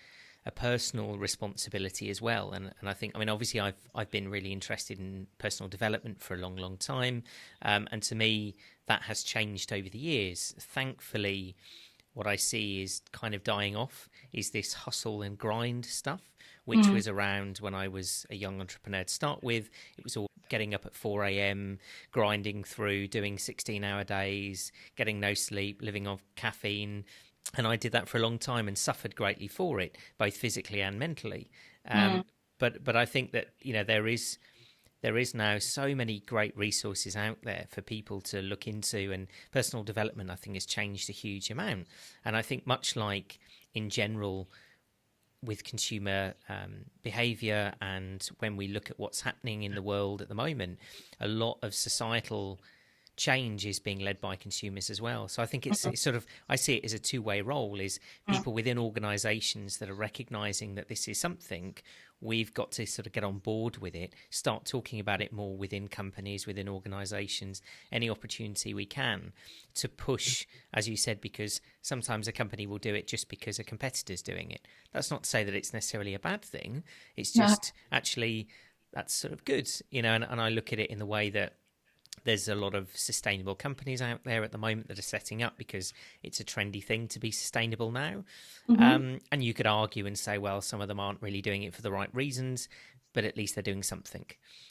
a personal responsibility as well. And I think, obviously I've been really interested in personal development for a long, long time. And to me, that has changed over the years. Thankfully, what I see is kind of dying off is this hustle and grind stuff, which was around when I was a young entrepreneur to start with. It was all getting up at 4 a.m, grinding through, doing 16-hour days, getting no sleep, living off caffeine. And I did that for a long time and suffered greatly for it, both physically and mentally. But I think that, there is now so many great resources out there for people to look into, and personal development, I think, has changed a huge amount. And I think much like in general with consumer behaviour, and when we look at what's happening in the world at the moment, a lot of societal change is being led by consumers as well. So I think it's sort of, I see it as a two-way role, is people within organisations that are recognising that this is something, we've got to sort of get on board with it, start talking about it more within companies, within organisations, any opportunity we can to push, as you said, because sometimes a company will do it just because a competitor's doing it. That's not to say that it's necessarily a bad thing. It's just actually that's sort of good, and I look at it in the way that there's a lot of sustainable companies out there at the moment that are setting up because it's a trendy thing to be sustainable now. And you could argue and say, well, some of them aren't really doing it for the right reasons, but at least they're doing something.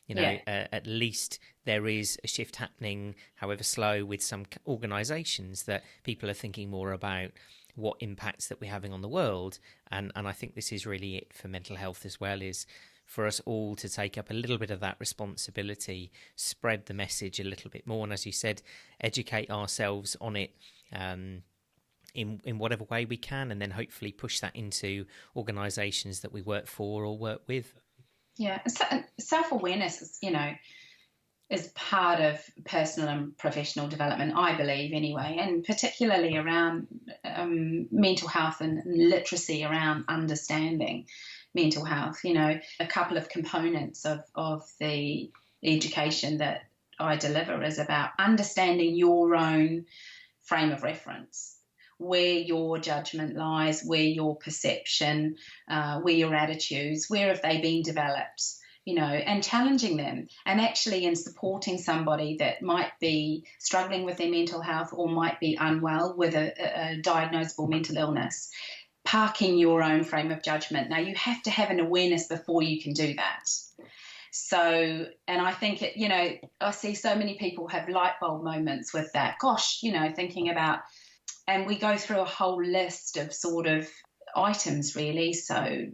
At least there is a shift happening, however slow, with some organisations, that people are thinking more about what impacts that we're having on the world. And I think this is really it for mental health as well, is for us all to take up a little bit of that responsibility, spread the message a little bit more, and as you said, educate ourselves on it in whatever way we can, and then hopefully push that into organisations that we work for or work with. Yeah, self-awareness is part of personal and professional development, I believe anyway, and particularly around mental health and literacy around understanding mental health. A couple of components of the education that I deliver is about understanding your own frame of reference, where your judgment lies, where your perception, where your attitudes, where have they been developed, and challenging them, and actually in supporting somebody that might be struggling with their mental health or might be unwell with a diagnosable mental illness. Parking your own frame of judgment. Now, you have to have an awareness before you can do that. So, and I think, I see so many people have light bulb moments with that. Gosh, thinking about, and we go through a whole list of sort of items, really. So,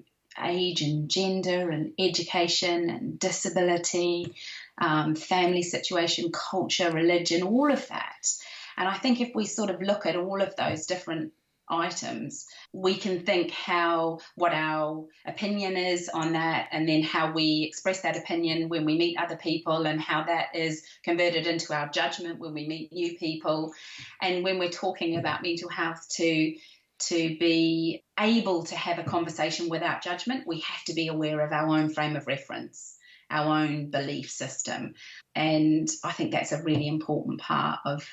age and gender and education and disability, family situation, culture, religion, all of that. And I think if we sort of look at all of those different items, we can think what our opinion is on that, and then how we express that opinion when we meet other people, and how that is converted into our judgment when we meet new people. And when we're talking about mental health, to be able to have a conversation without judgment, we have to be aware of our own frame of reference, our own belief system. And I think that's a really important part of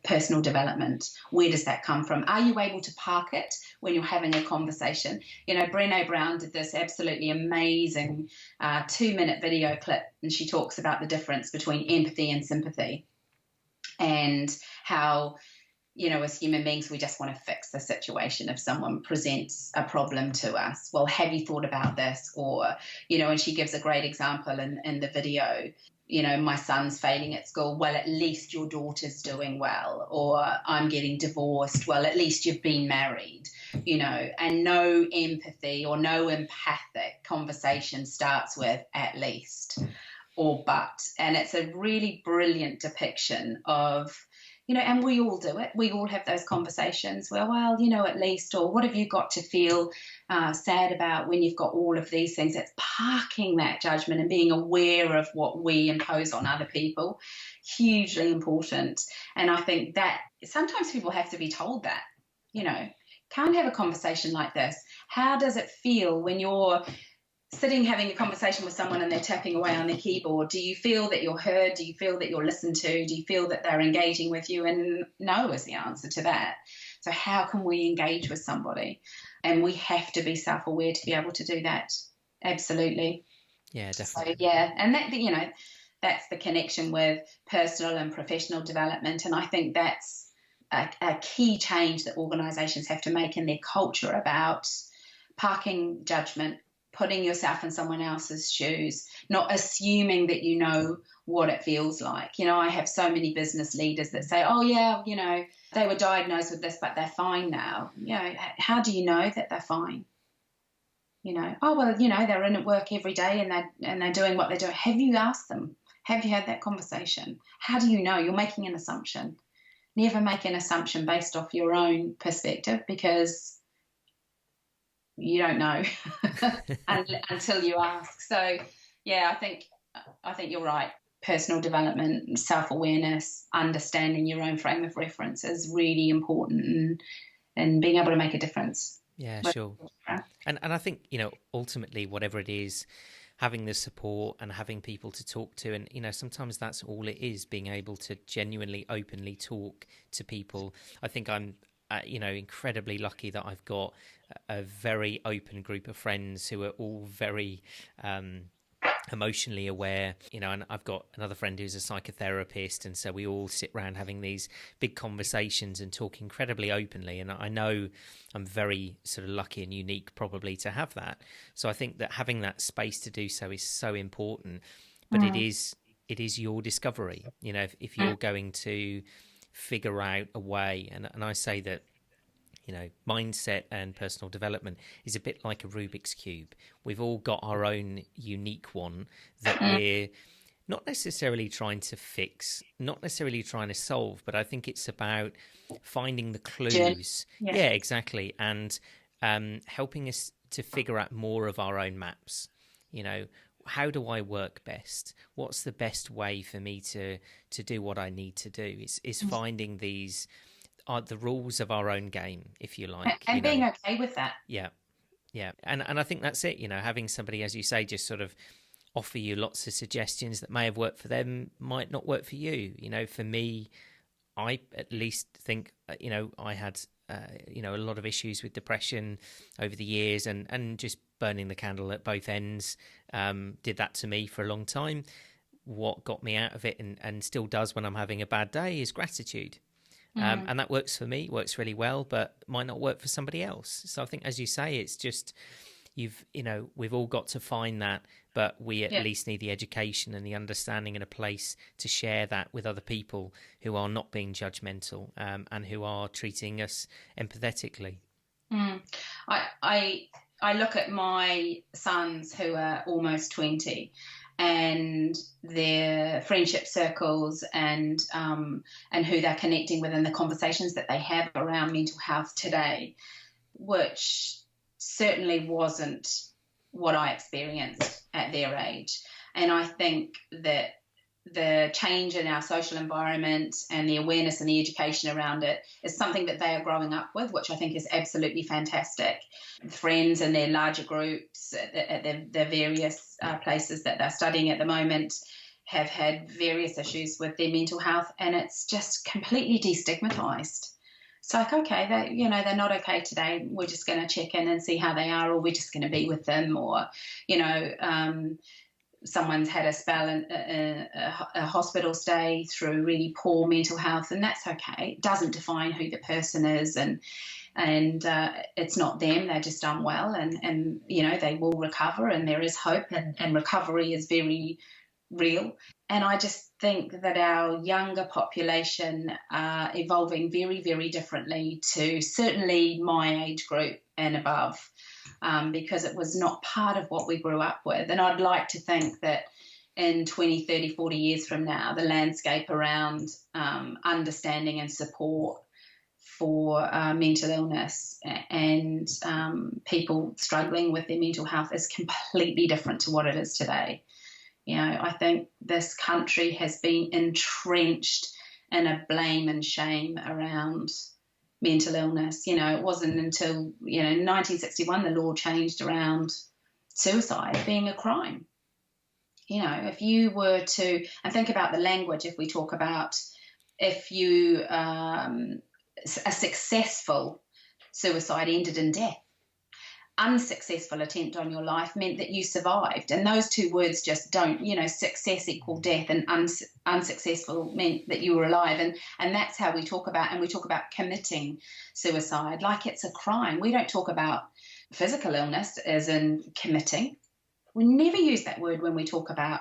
personal development. Where does that come from? Are you able to park it when you're having a conversation? You know, Brené Brown did this absolutely amazing 2-minute video clip, and she talks about the difference between empathy and sympathy, and how, you know, as human beings, we just want to fix the situation. If someone presents a problem to us, well, have you thought about this? Or, you know, and she gives a great example in the video, you know, my son's failing at school. Well, at least your daughter's doing well. Or I'm getting divorced. Well, at least you've been married, you know. And no empathy or no empathic conversation starts with at least or but. And it's a really brilliant depiction of, you know, and we all do it. We all have those conversations where, well, you know, at least, or what have you got to feel sad about when you've got all of these things? It's parking that judgment and being aware of what we impose on other people. Hugely important. And I think that sometimes people have to be told that, you know, can't have a conversation like this. How does it feel when you're sitting having a conversation with someone and they're tapping away on their keyboard? Do you feel that you're heard? Do you feel that you're listened to? Do you feel that they're engaging with you? And no is the answer to that. So how can we engage with somebody? And we have to be self-aware to be able to do that. Absolutely. Yeah, definitely. So, yeah, and that, you know, that's the connection with personal and professional development. And I think that's a key change that organisations have to make in their culture about parking judgment, putting yourself in someone else's shoes, not assuming that you know what it feels like. You know, I have so many business leaders that say, oh, yeah, you know, they were diagnosed with this, but they're fine now. You know, how do you know that they're fine? You know, oh, well, you know, they're in at work every day and they're doing what they're doing. Have you asked them? Have you had that conversation? How do you know? You're making an assumption. Never make an assumption based off your own perspective, because you don't know until you ask. So, yeah, I think you're right. Personal development, self-awareness, understanding your own frame of reference is really important, and being able to make a difference. Yeah, sure. And I think, you know, ultimately, whatever it is, having the support and having people to talk to, and, you know, sometimes that's all it is, being able to genuinely, openly talk to people. I think I'm, you know, incredibly lucky that I've got a very open group of friends who are all very emotionally aware, you know, and I've got another friend who's a psychotherapist, and so we all sit around having these big conversations and talk incredibly openly, and I know I'm very sort of lucky and unique probably to have that. So I think that having that space to do so is so important, but it is your discovery, you know, if you're going to figure out a way, and I say that, you know, mindset and personal development is a bit like a Rubik's Cube. We've all got our own unique one that we're not necessarily trying to fix, not necessarily trying to solve, but I think it's about finding the clues. Yeah, exactly. And helping us to figure out more of our own maps. You know, how do I work best? What's the best way for me to do what I need to do? Is finding these are the rules of our own game, if you like, and being okay with that. Yeah, and I think that's it. You know, having somebody, as you say, just sort of offer you lots of suggestions that may have worked for them might not work for you. You know, for me, I at least think, you know, I had you know, a lot of issues with depression over the years, and just burning the candle at both ends did that to me for a long time. What got me out of it, and still does when I'm having a bad day, is gratitude. And that works for me, works really well, but might not work for somebody else. So I think, as you say, it's just, you know, we've all got to find that, but we at least need the education and the understanding and a place to share that with other people who are not being judgmental, and who are treating us empathetically. I I look at my sons who are almost 20 and their friendship circles and who they're connecting with and the conversations that they have around mental health today, which certainly wasn't what I experienced at their age. And I think that the change in our social environment and the awareness and the education around it is something that they are growing up with, which I think is absolutely fantastic. Friends in their larger groups at the various places that they're studying at the moment have had various issues with their mental health, and it's just completely destigmatized. It's like, okay, they're not okay today. We're just going to check in and see how they are, or we're just going to be with them, or, someone's had a spell in a hospital stay through really poor mental health, and that's okay. It doesn't define who the person is, and it's not them. They're just unwell, and they will recover, and there is hope, and recovery is very real. And I just think that our younger population are evolving very, very differently to certainly my age group and above. Because it was not part of what we grew up with. And I'd like to think that in 20, 30, 40 years from now, the landscape around understanding and support for mental illness and people struggling with their mental health is completely different to what it is today. I think this country has been entrenched in a blame and shame around mental illness. It wasn't until 1961 the law changed around suicide being a crime. If you were to, and think about the language, if we talk about if you a successful suicide ended in death, unsuccessful attempt on your life meant that you survived, and those two words just don't, success equaled death, and unsuccessful meant that you were alive, and that's how we talk about, and we talk about committing suicide like it's a crime. We don't talk about physical illness as in committing. We never use that word when we talk about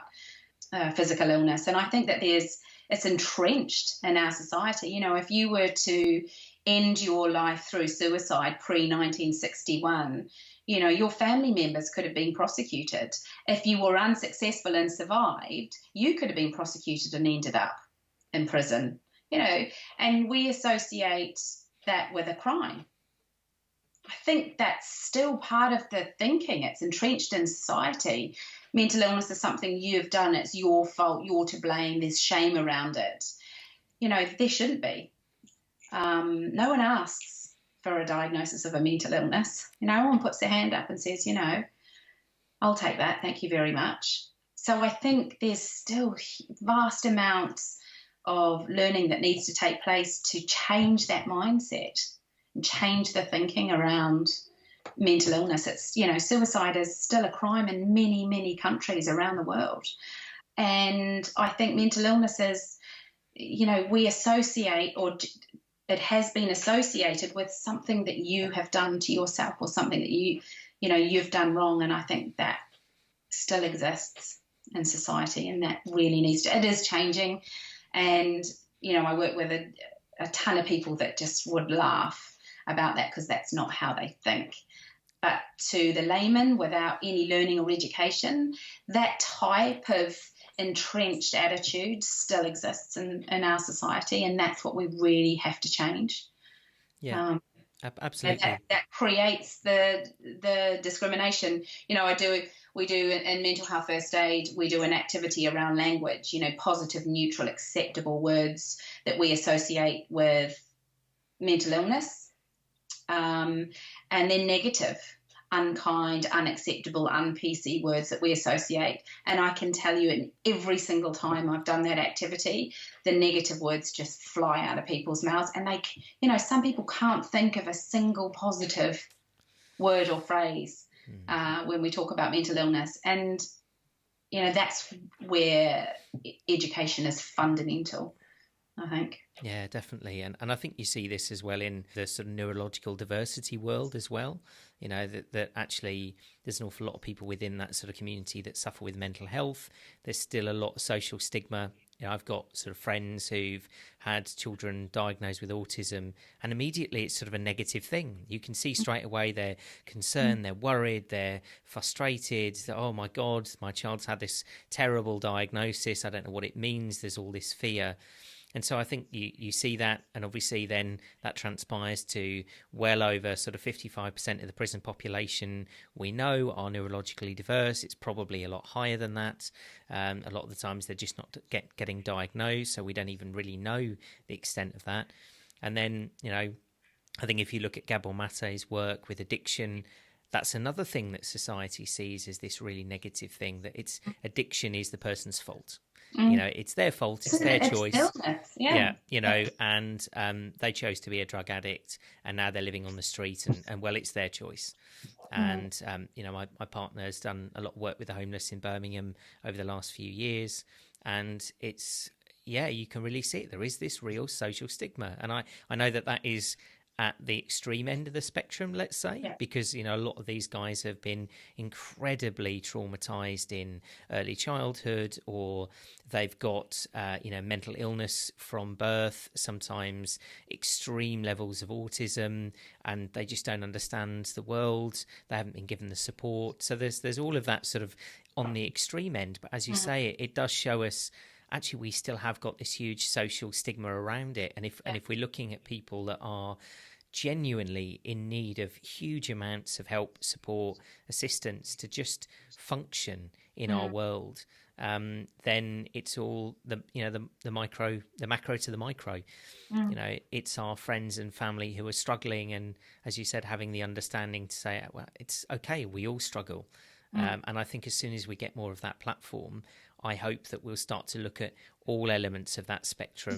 physical illness, and I think that it's entrenched in our society. If you were to end your life through suicide pre-1961, your family members could have been prosecuted. If you were unsuccessful and survived, you could have been prosecuted and ended up in prison, and we associate that with a crime. I think that's still part of the thinking. It's entrenched in society. Mental illness is something you've done. It's your fault. You're to blame. There's shame around it. There shouldn't be. No one asks for a diagnosis of a mental illness. No one puts their hand up and says, I'll take that, thank you very much. So I think there's still vast amounts of learning that needs to take place to change that mindset and change the thinking around mental illness. It's, suicide is still a crime in many, many countries around the world. And I think mental illness is, we associate, or it has been associated with something that you have done to yourself, or something that you've done wrong. And I think that still exists in society, and that really needs to, it is changing. And, I work with a ton of people that just would laugh about that because that's not how they think. But to the layman without any learning or education, that type of entrenched attitude still exists in our society, and that's what we really have to change. Absolutely. And that creates the discrimination. We do in mental health first aid, we do an activity around language, positive, neutral, acceptable words that we associate with mental illness, and then negative, unkind, unacceptable, un-PC words that we associate. And I can tell you, in every single time I've done that activity, the negative words just fly out of people's mouths. And some people can't think of a single positive word or phrase when we talk about mental illness. And, that's where education is fundamental, I think. Yeah, definitely. And I think you see this as well in the sort of neurological diversity world as well. That actually there's an awful lot of people within that sort of community that suffer with mental health. There's still a lot of social stigma I've got sort of friends who've had children diagnosed with autism, and immediately it's sort of a negative thing. You can see straight away they're concerned, they're worried, they're frustrated. Oh my God, my child's had this terrible diagnosis. I don't know what it means. There's all this fear. And so I think you see that, and obviously then that transpires to well over sort of 55% of the prison population we know are neurologically diverse. It's probably a lot higher than that. A lot of the times they're just not getting diagnosed, so we don't even really know the extent of that. And then, I think if you look at Gabor Mate's work with addiction, that's another thing that society sees as this really negative thing, that it's addiction is the person's fault. It's their fault, it's their choice. And they chose to be a drug addict, and now they're living on the street, and well, it's their choice. And my partner has done a lot of work with the homeless in Birmingham over the last few years, and it's you can really see it. There is this real social stigma, and I know that is at the extreme end of the spectrum, let's say, because a lot of these guys have been incredibly traumatized in early childhood, or they've got mental illness from birth, sometimes extreme levels of autism, and they just don't understand the world. They haven't been given the support. So there's all of that sort of on the extreme end. But as you say, it does show us actually we still have got this huge social stigma around it. And if we're looking at people that are genuinely in need of huge amounts of help, support, assistance to just function in our world, then it's all the macro to the micro. It's our friends and family who are struggling, and as you said, having the understanding to say, well, it's okay, we all struggle. And I think as soon as we get more of that platform, I hope that we'll start to look at all elements of that spectrum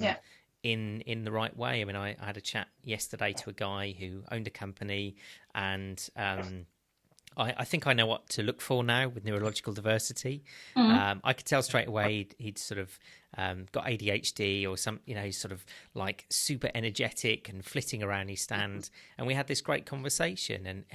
in the right way. I mean, I had a chat yesterday to a guy who owned a company, and I think I know what to look for now with neurological diversity. I could tell straight away he'd sort of got ADHD or some, he's sort of like super energetic and flitting around his stand. And we had this great conversation, and,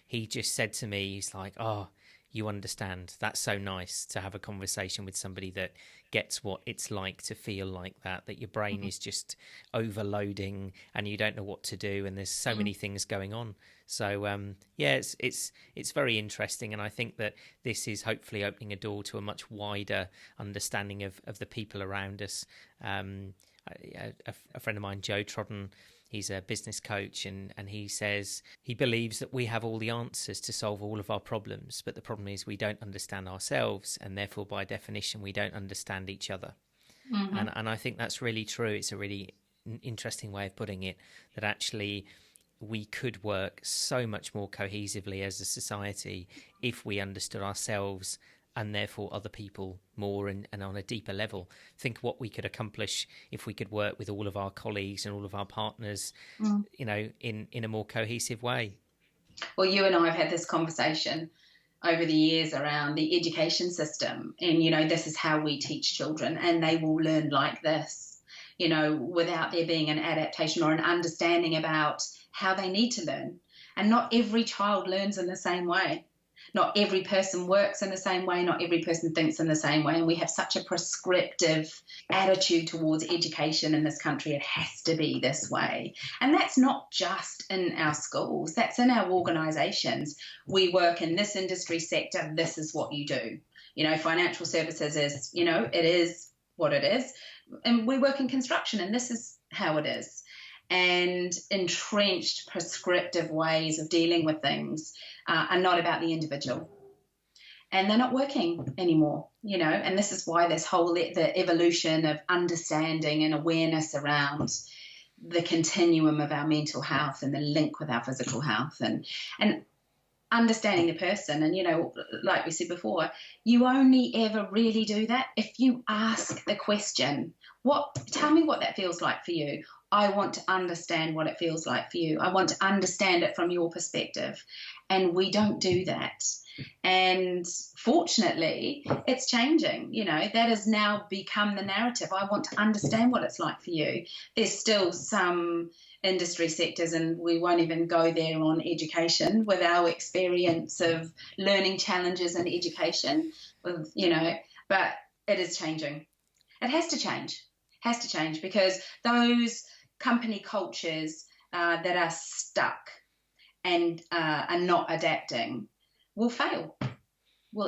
he just said to me, he's like, oh, you understand. That's so nice to have a conversation with somebody that gets what it's like to feel like that your brain is just overloading and you don't know what to do, and there's so many things going on. So it's very interesting, and I think that this is hopefully opening a door to a much wider understanding of the people around us. A friend of mine, Joe Trodden, he's a business coach, and he says he believes that we have all the answers to solve all of our problems, but the problem is we don't understand ourselves, and therefore by definition we don't understand each other. And I think that's really true. It's a really interesting way of putting it, that actually we could work so much more cohesively as a society if we understood ourselves and therefore other people more and on a deeper level. Think what we could accomplish if we could work with all of our colleagues and all of our partners, in a more cohesive way. Well, you and I have had this conversation over the years around the education system, and, this is how we teach children, and they will learn like this, without there being an adaptation or an understanding about how they need to learn. And not every child learns in the same way. Not every person works in the same way. Not every person thinks in the same way. And we have such a prescriptive attitude towards education in this country. It has to be this way. And that's not just in our schools. That's in our organisations. We work in this industry sector. This is what you do. Financial services is, it is what it is. And we work in construction, and this is how it is. And entrenched prescriptive ways of dealing with things are not about the individual. And they're not working anymore, and this is why this whole, the evolution of understanding and awareness around the continuum of our mental health and the link with our physical health and understanding the person. And, like we said before, you only ever really do that if you ask the question, tell me what that feels like for you. I want to understand what it feels like for you. I want to understand it from your perspective. And we don't do that. And fortunately, it's changing. That has now become the narrative. I want to understand what it's like for you. There's still some industry sectors, and we won't even go there on education, with our experience of learning challenges in education, but it is changing. It has to change because those company cultures that are stuck and are not adapting will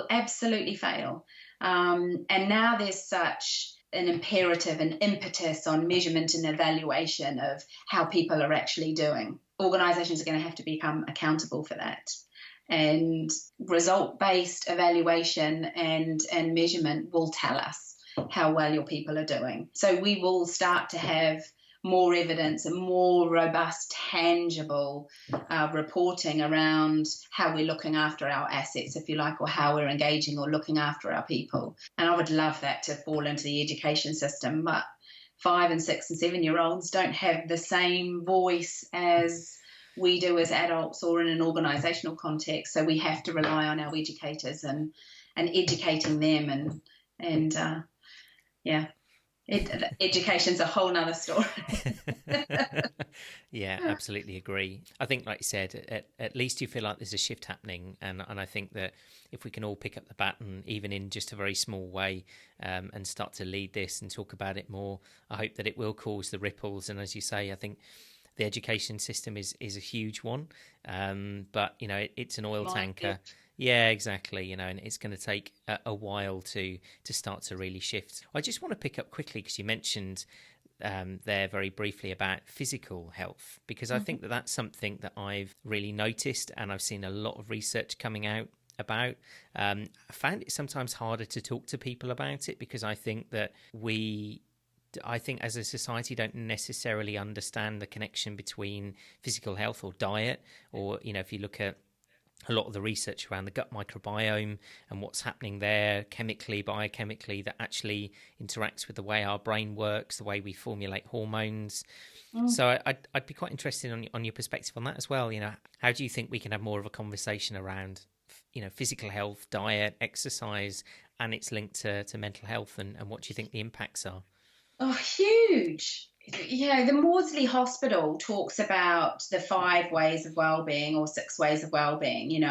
absolutely fail. And now there's such an imperative and impetus on measurement and evaluation of how people are actually doing. Organisations are going to have to become accountable for that. And result-based evaluation and measurement will tell us how well your people are doing. So we will start to have more evidence and more robust, tangible reporting around how we're looking after our assets, if you like, or how we're engaging or looking after our people. And I would love that to fall into the education system, but 5 and 6 and 7-year-olds don't have the same voice as we do as adults or in an organisational context. So we have to rely on our educators and educating them and education's a whole nother story. Yeah, absolutely agree. I think, like you said, at least you feel like there's a shift happening, and I think that if we can all pick up the baton, even in just a very small way, and start to lead this and talk about it more, I hope that it will cause the ripples. And as you say, I think the education system is a huge one, but it's an oil tanker. Yeah, exactly. And it's going to take a while to start to really shift. I just want to pick up quickly because you mentioned there very briefly about physical health, because I think that that's something that I've really noticed and I've seen a lot of research coming out about. I found it sometimes harder to talk to people about it because I think that I think as a society don't necessarily understand the connection between physical health or diet, or if you look at a lot of the research around the gut microbiome and what's happening there chemically, biochemically, that actually interacts with the way our brain works, the way we formulate hormones. So I'd be quite interested on your perspective on that as well. How do you think we can have more of a conversation around physical health, diet, exercise, and its link to mental health, and what do you think the impacts are? Oh, huge. The Maudsley Hospital talks about the 5 ways of well-being or 6 ways of well-being,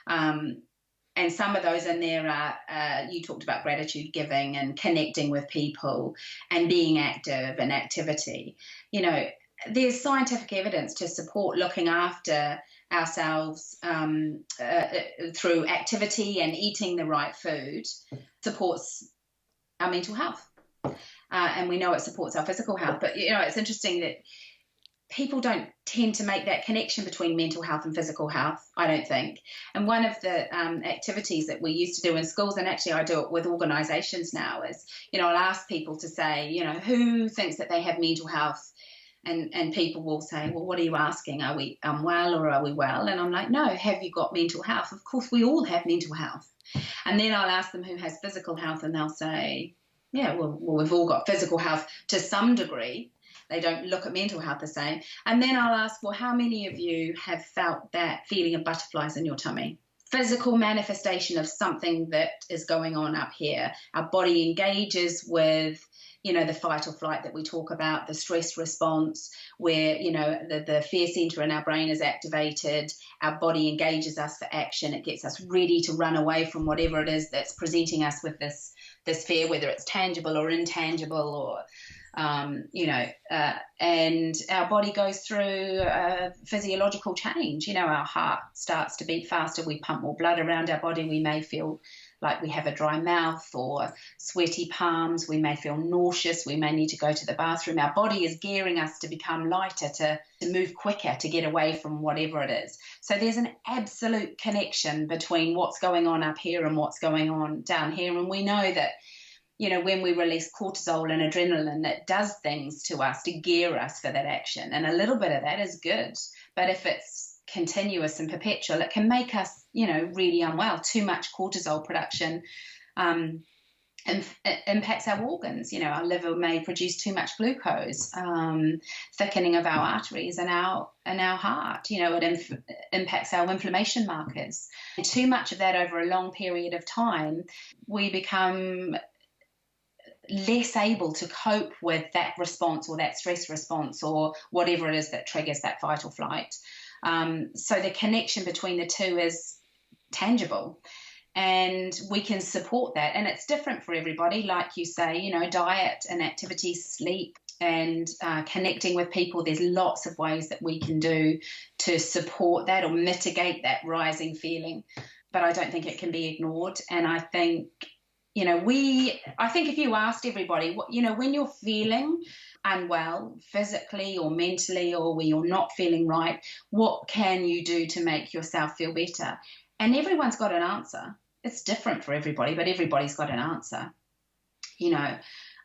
and some of those in there are, you talked about gratitude giving and connecting with people and being active and activity. There's scientific evidence to support looking after ourselves through activity, and eating the right food supports our mental health. And we know it supports our physical health. But, it's interesting that people don't tend to make that connection between mental health and physical health, I don't think. And one of the activities that we used to do in schools, and actually I do it with organisations now, is, I'll ask people to say, who thinks that they have mental health? And people will say, well, what are you asking? Are we unwell or are we well? And I'm like, no, have you got mental health? Of course, we all have mental health. And then I'll ask them who has physical health, and they'll say, yeah, well, we've all got physical health to some degree. They don't look at mental health the same. And then I'll ask, well, how many of you have felt that feeling of butterflies in your tummy? Physical manifestation of something that is going on up here. Our body engages with, the fight or flight that we talk about, the stress response, where, the fear center in our brain is activated. Our body engages us for action. It gets us ready to run away from whatever it is that's presenting us with this fear, whether it's tangible or intangible, or and our body goes through a physiological change. Our heart starts to beat faster. We pump more blood around our body. We may feel like we have a dry mouth or sweaty palms. We may feel nauseous. We may need to go to the bathroom. Our body is gearing us to become lighter, to move quicker, to get away from whatever it is. So there's an absolute connection between what's going on up here and what's going on down here. And we know that, when we release cortisol and adrenaline, that does things to us to gear us for that action. And a little bit of that is good. But if it's continuous and perpetual, it can make us, really unwell. Too much cortisol production impacts our organs. Our liver may produce too much glucose, thickening of our arteries and our heart. It impacts our inflammation markers. And too much of that over a long period of time, we become less able to cope with that response or that stress response or whatever it is that triggers that fight or flight. So the connection between the two is tangible. And we can support that. And it's different for everybody. Like you say, diet and activity, sleep, and connecting with people. There's lots of ways that we can do to support that or mitigate that rising feeling. But I don't think it can be ignored. And I think, I think if you asked everybody, when you're feeling unwell physically or mentally, or when you're not feeling right, what can you do to make yourself feel better? And everyone's got an answer. It's different for everybody, but everybody's got an answer.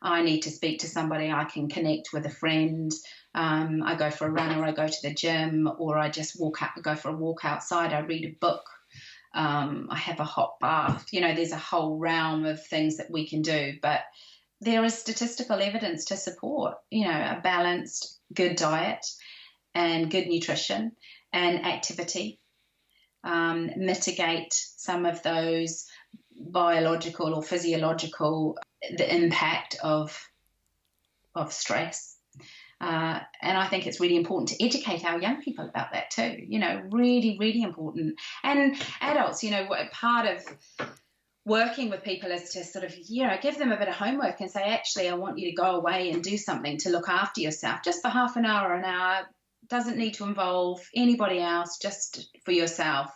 I need to speak to somebody, I can connect with a friend, I go for a run, or I go to the gym, or I just go for a walk outside, I read a book, I have a hot bath. There's a whole realm of things that we can do, but there is statistical evidence to support, a balanced, good diet and good nutrition and activity, mitigate some of those biological or physiological, the impact of stress. And I think it's really important to educate our young people about that too, really, really important. And adults, part of working with people is to sort of, give them a bit of homework and say, actually, I want you to go away and do something to look after yourself, just for half an hour, an hour. Doesn't need to involve anybody else, just for yourself.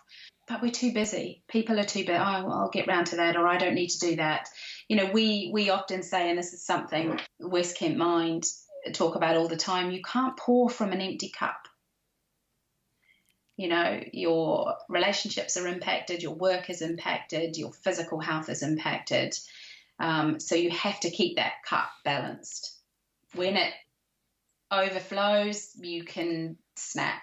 But we're too busy. People are too busy. Oh, well, I'll get round to that, or I don't need to do that. We often say, and this is something West Kent Mind talk about all the time, you can't pour from an empty cup. Your relationships are impacted, your work is impacted, your physical health is impacted. So you have to keep that cup balanced. When it overflows, you can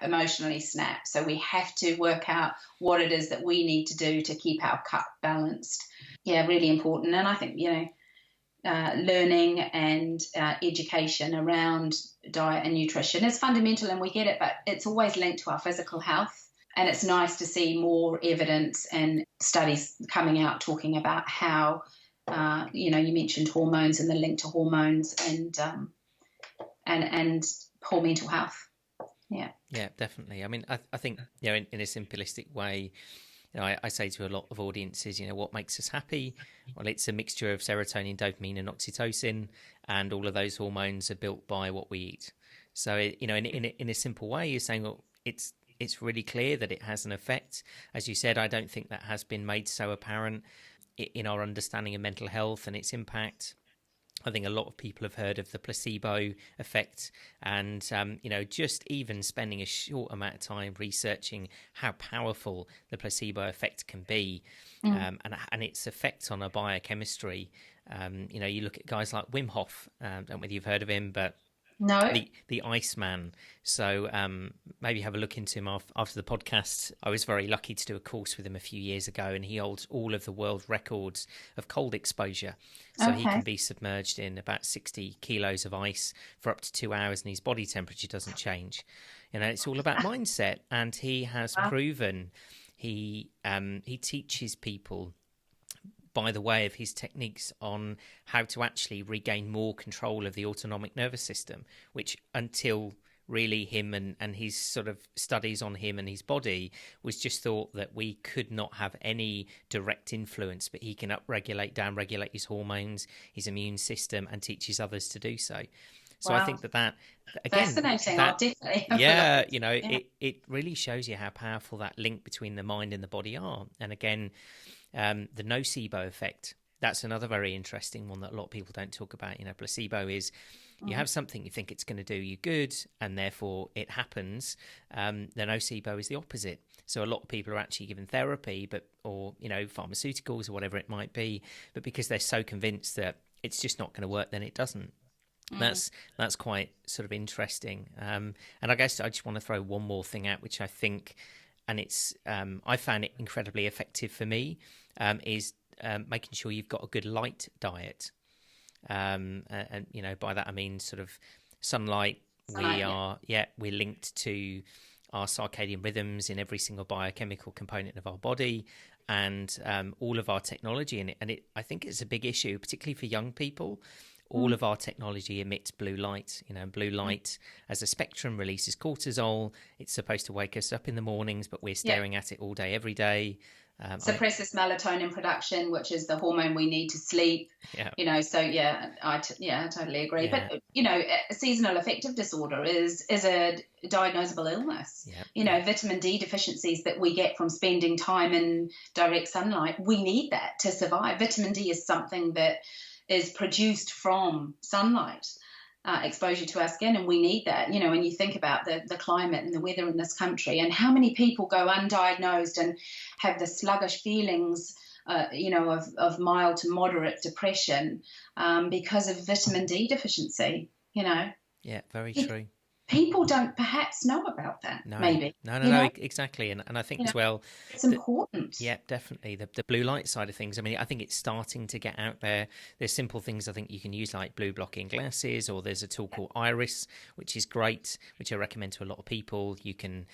emotionally snap. So we have to work out what it is that we need to do to keep our cup balanced. Yeah, really important. And I think, learning and education around diet and nutrition is fundamental, and we get it, but it's always linked to our physical health. And it's nice to see more evidence and studies coming out talking about how, you mentioned hormones and the link to hormones and poor mental health. Yeah, definitely. I mean, I think, in a simplistic way, I say to a lot of audiences, what makes us happy? Well, it's a mixture of serotonin, dopamine, and oxytocin, and all of those hormones are built by what we eat. So, in a simple way, you're saying, well, it's really clear that it has an effect. As you said, I don't think that has been made so apparent in our understanding of mental health and its impact. I think a lot of people have heard of the placebo effect, and just even spending a short amount of time researching how powerful the placebo effect can be, and its effect on our biochemistry. You look at guys like Wim Hof. Don't know whether you've heard of him, but no, the Iceman. So maybe have a look into him after the podcast. I was very lucky to do a course with him a few years ago, and he holds all of the world records of cold exposure. So he can be submerged in about 60 kilos of ice for up to 2 hours, and his body temperature doesn't change. It's all about mindset, and he has proven he teaches people by the way of his techniques on how to actually regain more control of the autonomic nervous system, which until really him and his sort of studies on him and his body was just thought that we could not have any direct influence, but he can upregulate, downregulate his hormones, his immune system, and teaches others to do so. So I think that again, fascinating. I'll definitely it really shows you how powerful that link between the mind and the body are. And again, the nocebo effect, that's another very interesting one that a lot of people don't talk about. Placebo is you have something you think it's going to do you good, and therefore it happens. The nocebo is the opposite. So a lot of people are actually given therapy, or pharmaceuticals or whatever it might be, but because they're so convinced that it's just not going to work, then it doesn't. That's quite sort of interesting. And I guess I just want to throw one more thing out, which I think, and it's I found it incredibly effective for me, is making sure you've got a good light diet. And by that I mean sort of sunlight. We're linked to our circadian rhythms in every single biochemical component of our body, and all of our technology in it. And I think it's a big issue, particularly for young people. all of our technology emits blue light. Blue light as a spectrum releases cortisol. It's supposed to wake us up in the mornings, but we're staring at it all day, every day. Suppresses melatonin production, which is the hormone we need to sleep. So I totally agree. Yeah. But a seasonal affective disorder is a diagnosable illness. Vitamin D deficiencies that we get from spending time in direct sunlight, we need that to survive. Vitamin D is something that is produced from sunlight. Exposure to our skin, and we need that. When you think about the climate and the weather in this country, and how many people go undiagnosed and have the sluggish feelings, of mild to moderate depression because of vitamin D deficiency. Yeah, very true. People don't perhaps know about that. No, maybe. No, exactly. And I think as well, it's important. Yeah, definitely. The blue light side of things. I mean, I think it's starting to get out there. There's simple things I think you can use, like blue blocking glasses, or there's a tool called Iris, which is great, which I recommend to a lot of people. You can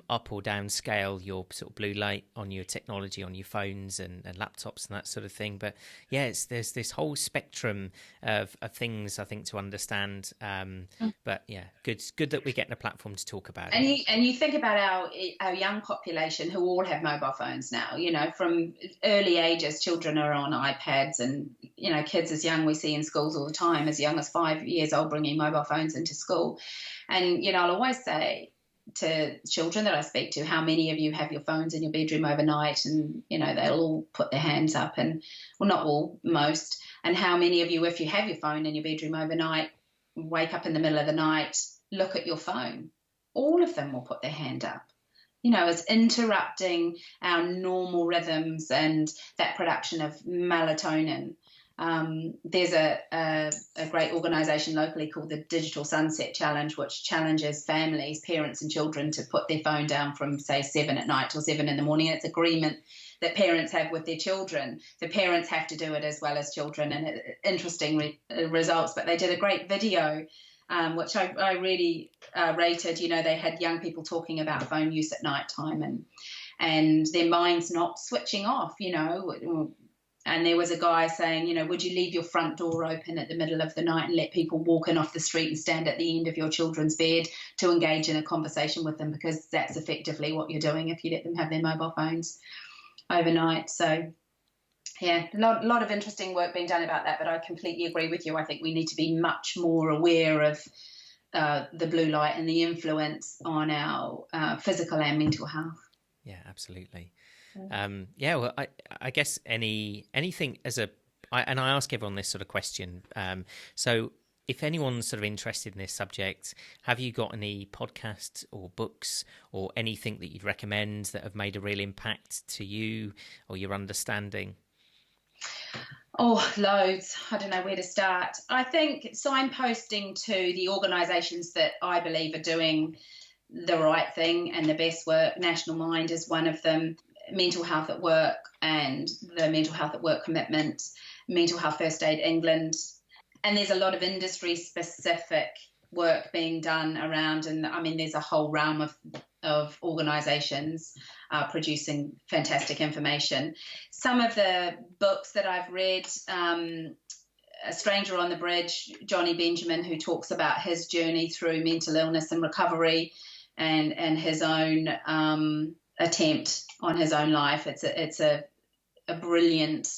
up or down scale your sort of blue light on your technology, on your phones and laptops and that sort of thing. But yeah, there's this whole spectrum of things I think to understand. But yeah, it's good that we're getting a platform to talk about it. And you think about our young population who all have mobile phones now. From early ages, children are on iPads, and kids as young we see in schools all the time, as young as 5 years old, bringing mobile phones into school. And I'll always say to children that I speak to, how many of you have your phones in your bedroom overnight? And they'll all put their hands up, and well, not all, most. And how many of you, if you have your phone in your bedroom overnight, wake up in the middle of the night, look at your phone? All of them will put their hand up. It's interrupting our normal rhythms and that production of melatonin. There's a great organisation locally called the Digital Sunset Challenge, which challenges families, parents and children to put their phone down from, say, 7 at night till 7 in the morning. It's agreement that parents have with their children. The parents have to do it as well as children, and interesting results. But they did a great video, which I really rated. They had young people talking about phone use at night time and their minds not switching off, And there was a guy saying, would you leave your front door open at the middle of the night and let people walk in off the street and stand at the end of your children's bed to engage in a conversation with them? Because that's effectively what you're doing if you let them have their mobile phones overnight. So, yeah, a lot of interesting work being done about that, but I completely agree with you. I think we need to be much more aware of the blue light and the influence on our physical and mental health. Yeah, absolutely. Well, I guess anything and I ask everyone this sort of question. So if anyone's sort of interested in this subject, have you got any podcasts or books or anything that you'd recommend that have made a real impact to you or your understanding? Oh, loads. I don't know where to start. I think signposting to the organisations that I believe are doing the right thing and the best work. National Mind is one of them. Mental Health at Work and the Mental Health at Work Commitment, Mental Health First Aid England. And there's a lot of industry-specific work being done around, and I mean, there's a whole realm of organisations producing fantastic information. Some of the books that I've read, A Stranger on the Bridge, Johnny Benjamin, who talks about his journey through mental illness and recovery and his own attempt on his own life. It's a brilliant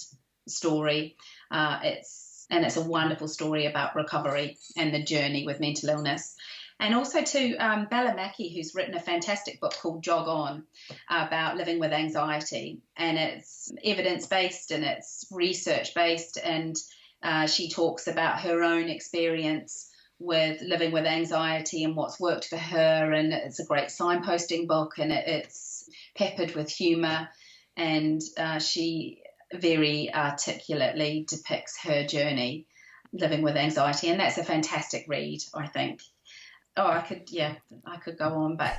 story. It's a wonderful story about recovery and the journey with mental illness. And also to Bella Mackey, who's written a fantastic book called Jog On about living with anxiety. And it's evidence-based and it's research-based. And she talks about her own experience with living with anxiety and what's worked for her. And it's a great signposting book, and it's peppered with humour. And she very articulately depicts her journey living with anxiety. And that's a fantastic read, I think. Oh, I could go on, but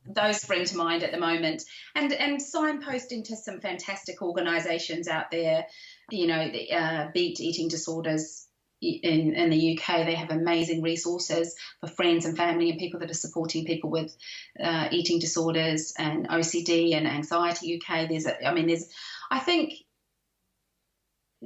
those spring to mind at the moment. And signposting to some fantastic organisations out there, the Beat Eating Disorders in the UK. They have amazing resources for friends and family and people that are supporting people with eating disorders and OCD and Anxiety UK. I think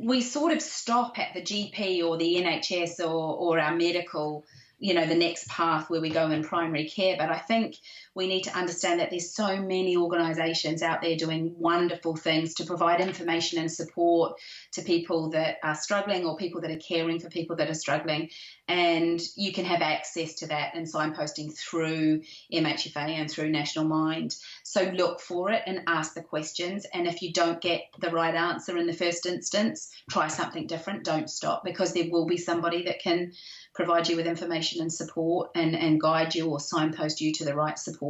we sort of stop at the GP or the NHS or our medical, the next path where we go in primary care. But I think we need to understand that there's so many organisations out there doing wonderful things to provide information and support to people that are struggling or people that are caring for people that are struggling. And you can have access to that and signposting through MHFA and through National Mind. So look for it and ask the questions. And if you don't get the right answer in the first instance, try something different. Don't stop, because there will be somebody that can provide you with information and support and guide you or signpost you to the right support.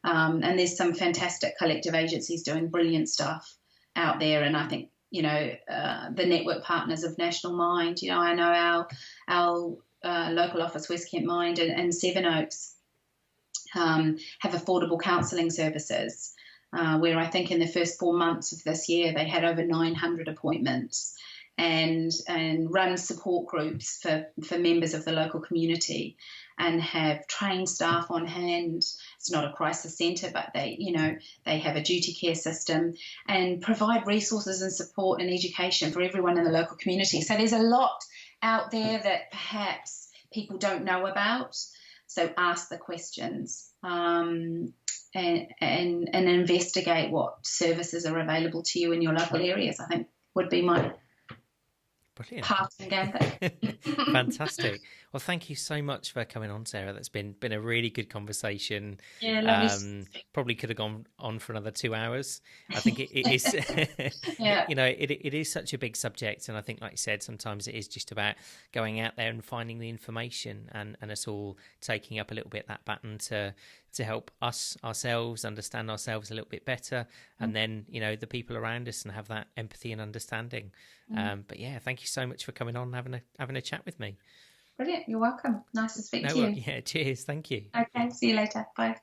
And there's some fantastic collective agencies doing brilliant stuff out there. And I think, the network partners of National Mind, I know our local office, West Kent Mind and Sevenoaks, have affordable counselling services, where I think in the first 4 months of this year, they had over 900 appointments. And run support groups for members of the local community, and have trained staff on hand. It's not a crisis centre, but they have a duty care system and provide resources and support and education for everyone in the local community. So there's a lot out there that perhaps people don't know about. So ask the questions and investigate what services are available to you in your local areas, I think would be my brilliant. Fantastic. Well, thank you so much for coming on, Sarah. That's been a really good conversation. Yeah, lovely. Probably could have gone on for another 2 hours. I think it is, yeah. It is such a big subject. And I think, like you said, sometimes it is just about going out there and finding the information, and us all taking up a little bit that baton to help ourselves understand ourselves a little bit better, and then the people around us, and have that empathy and understanding. But yeah, thank you so much for coming on and having a chat with me. Brilliant. You're welcome. Nice to speak to you. Yeah, cheers. Thank you. Okay, see you later. Bye.